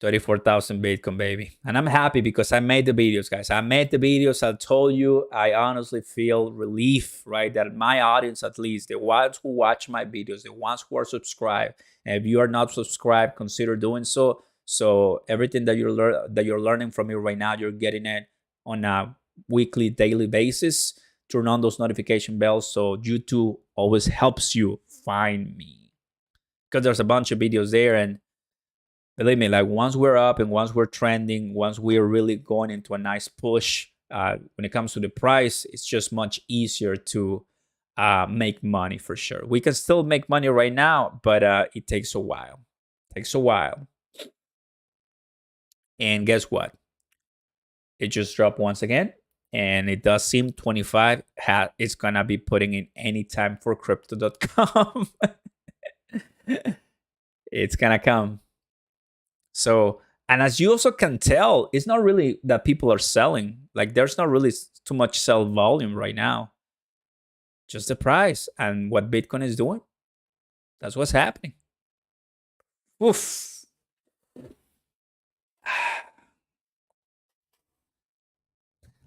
34,000 Bitcoin, baby. And I'm happy because I made the videos, guys. I made the videos. I told you, I honestly feel relief, right? That my audience, at least, the ones who watch my videos, the ones who are subscribed, and if you are not subscribed, consider doing so. So everything that you're learning from me right now, you're getting it on a weekly, daily basis. Turn on those notification bells so YouTube always helps you find me. Because there's a bunch of videos there, and believe me, like once we're up and once we're trending, once we're really going into a nice push, when it comes to the price, it's just much easier to make money for sure. We can still make money right now, but it takes a while. And guess what? It just dropped once again. And it does seem 25 is going to be putting in any time for crypto.com. It's going to come. So, and as you also can tell, it's not really that people are selling. Like there's not really too much sell volume right now. Just the price and what Bitcoin is doing. That's what's happening. Oof.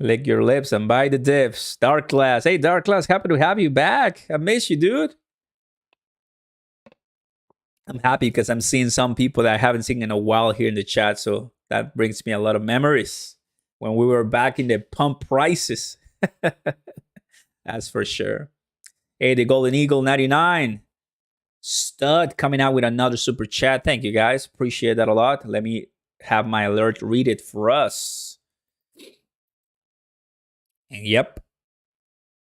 Lick your lips and buy the dips. Dark Class. Hey, Dark Class, happy to have you back. I miss you, dude. I'm happy because I'm seeing some people that I haven't seen in a while here in the chat. So that brings me a lot of memories when we were back in the pump prices. That's for sure. Hey, the Golden Eagle 99. Stud coming out with another super chat. Thank you, guys. Appreciate that a lot. Let me have my alert read it for us. And yep,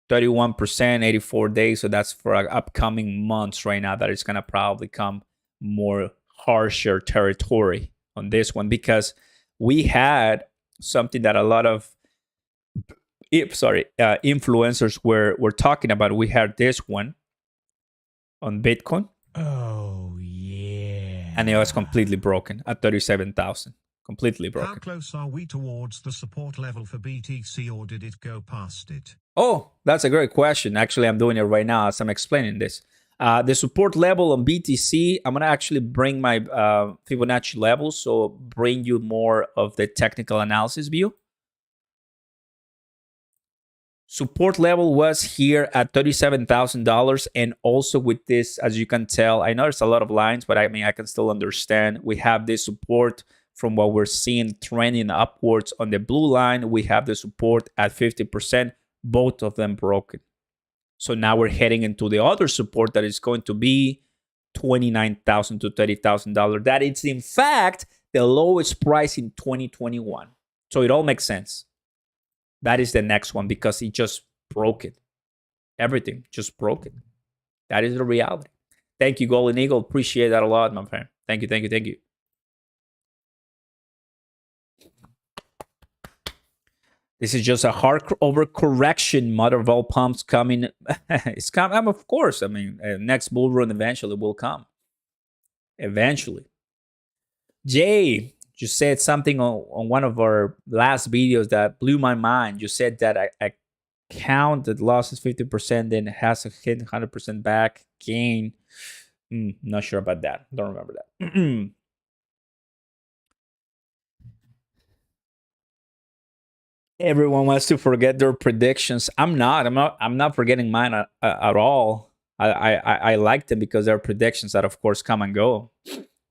31%, 84 days. So that's for upcoming months right now that it's going to probably come more harsher territory on this one, because we had something that a lot of influencers were talking about. We had this one on Bitcoin. Oh, yeah. And it was completely broken at 37,000. Completely broken. How close are we towards the support level for BTC, or did it go past it? Oh, that's a great question. Actually, I'm doing it right now as I'm explaining this. The support level on BTC, I'm going to actually bring my Fibonacci levels, so bring you more of the technical analysis view. Support level was here at $37,000. And also with this, as you can tell, I know there's a lot of lines, but I mean, I can still understand. We have this support from what we're seeing trending upwards on the blue line. We have the support at 50%, both of them broken. So now we're heading into the other support that is going to be $29,000 to $30,000. That is, in fact, the lowest price in 2021. So it all makes sense. That is the next one because it just broke it. Everything just broke it. That is the reality. Thank you, Golden Eagle. Appreciate that a lot, my friend. Thank you, thank you, thank you. This is just a hard overcorrection. Mother of all pumps coming. It's coming, of course. I mean, next bull run eventually will come. Eventually. Jay, you said something on one of our last videos that blew my mind. You said that I count that losses 50%, then has a hit 100% back gain. Not sure about that. Don't remember that. Everyone wants to forget their predictions. I'm not forgetting mine at all. I like them because they're predictions that, of course, come and go.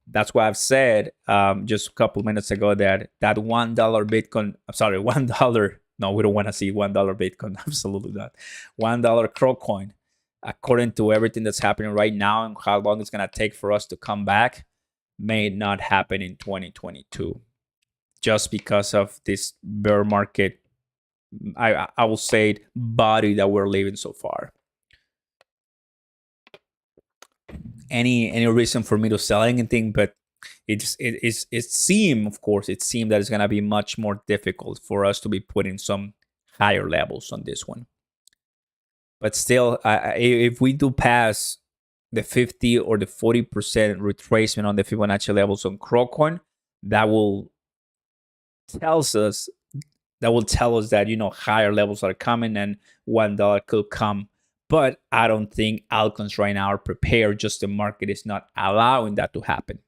That's why I've said just a couple minutes ago that $1 Bitcoin. I'm sorry, $1. No, we don't want to see $1 Bitcoin. Absolutely not. $1 crow coin. According to everything that's happening right now and how long it's gonna take for us to come back, may not happen in 2022. Just because of this bear market, I will say, body that we're living so far. Any reason for me to sell anything, but it seemed that it's gonna be much more difficult for us to be putting some higher levels on this one. But still, if we do pass the 50 or the 40% retracement on the Fibonacci levels on Crowcoin, that will tell us that higher levels are coming and $1 could come. But I don't think altcoins right now are prepared. Just the market is not allowing that to happen.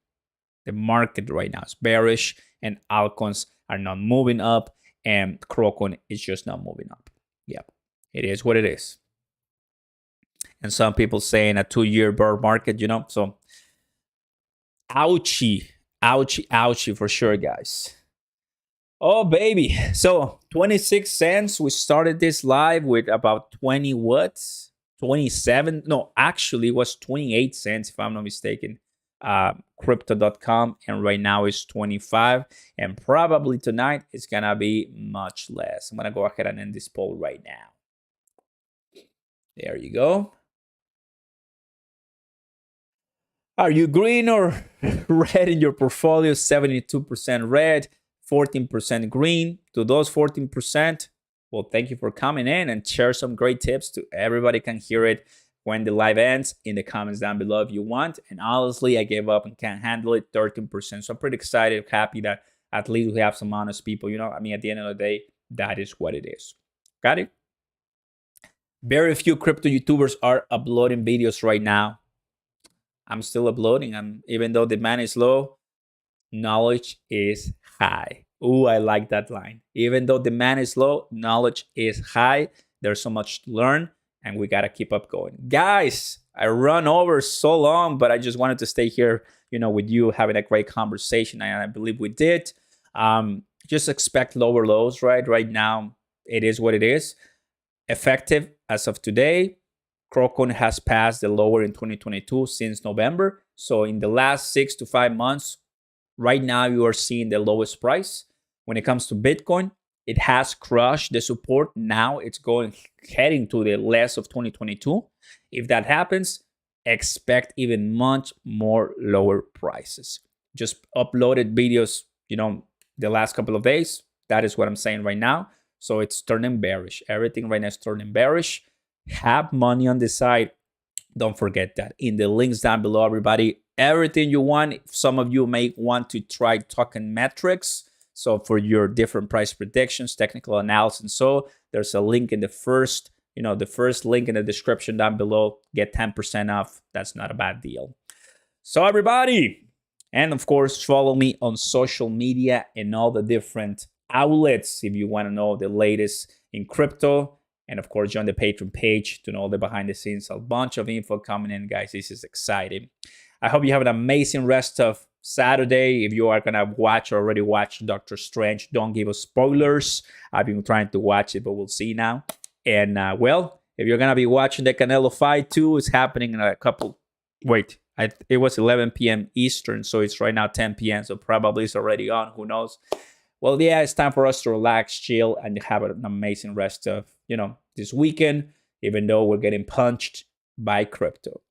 The market right now is bearish and altcoins are not moving up and Crowcoin is just not moving up. Yeah, it is what it is. And some people saying a 2-year bear market, so ouchie for sure, guys. Oh, baby. So 26 cents. We started this live with about 20 watts. 27. No, actually, it was 28 cents, if I'm not mistaken. Crypto.com. And right now it's 25. And probably tonight it's going to be much less. I'm going to go ahead and end this poll right now. There you go. Are you green or red in your portfolio? 72% red. 14% green. To those 14%, well, thank you for coming in and share some great tips to everybody can hear it when the live ends in the comments down below if you want. And honestly, I gave up and can't handle it. 13%. So I'm pretty excited, happy that at least we have some honest people. At the end of the day, that is what it is. Got it? Very few crypto YouTubers are uploading videos right now. I'm still uploading. Even though demand is low, knowledge is high. Ooh, I like that line. Even though demand is low, knowledge is high. There's so much to learn, and we gotta keep up going. Guys, I run over so long, but I just wanted to stay here, with you, having a great conversation, and I believe we did. Just expect lower lows, right? Right now, it is what it is. Effective as of today, cronos has passed the lower in 2022 since November. So in the last 6 to 5 months, right now you are seeing the lowest price. When it comes to Bitcoin, it has crushed the support. Now it's heading to the less of 2022. If that happens, expect even much more lower prices. Just uploaded videos, the last couple of days. That is what I'm saying right now. So it's turning bearish. Everything right now is turning bearish. Have money on the side. Don't forget that. In the links down below, everybody, everything you want. Some of you may want to try token metrics. So for your different price predictions, technical analysis, so there's a link in the first link in the description down below. Get 10% off. That's not a bad deal. So everybody, and of course, follow me on social media and all the different outlets if you want to know the latest in crypto. And of course, join the Patreon page to know the behind the scenes. A bunch of info coming in, guys. This is exciting. I hope you have an amazing rest of Saturday. If you are going to watch or already watched Doctor Strange, don't give us spoilers. I've been trying to watch it, but we'll see now. And if you're going to be watching the Canelo fight too, it's happening in a couple. Wait, it was 11 p.m. Eastern, so it's right now 10 p.m. So probably it's already on. Who knows? Well, yeah, it's time for us to relax, chill, and have an amazing rest of, this weekend, even though we're getting punched by crypto.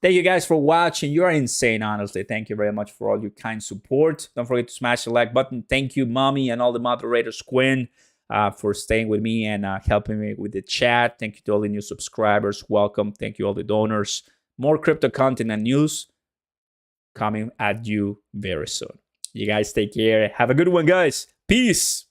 Thank you guys for watching. You are insane, honestly. Thank you very much for all your kind support. Don't forget to smash the like button. Thank you, Mommy, and all the moderators, Quinn, for staying with me and helping me with the chat. Thank you to all the new subscribers. Welcome. Thank you, all the donors. More crypto content and news coming at you very soon. You guys take care. Have a good one, guys. Peace.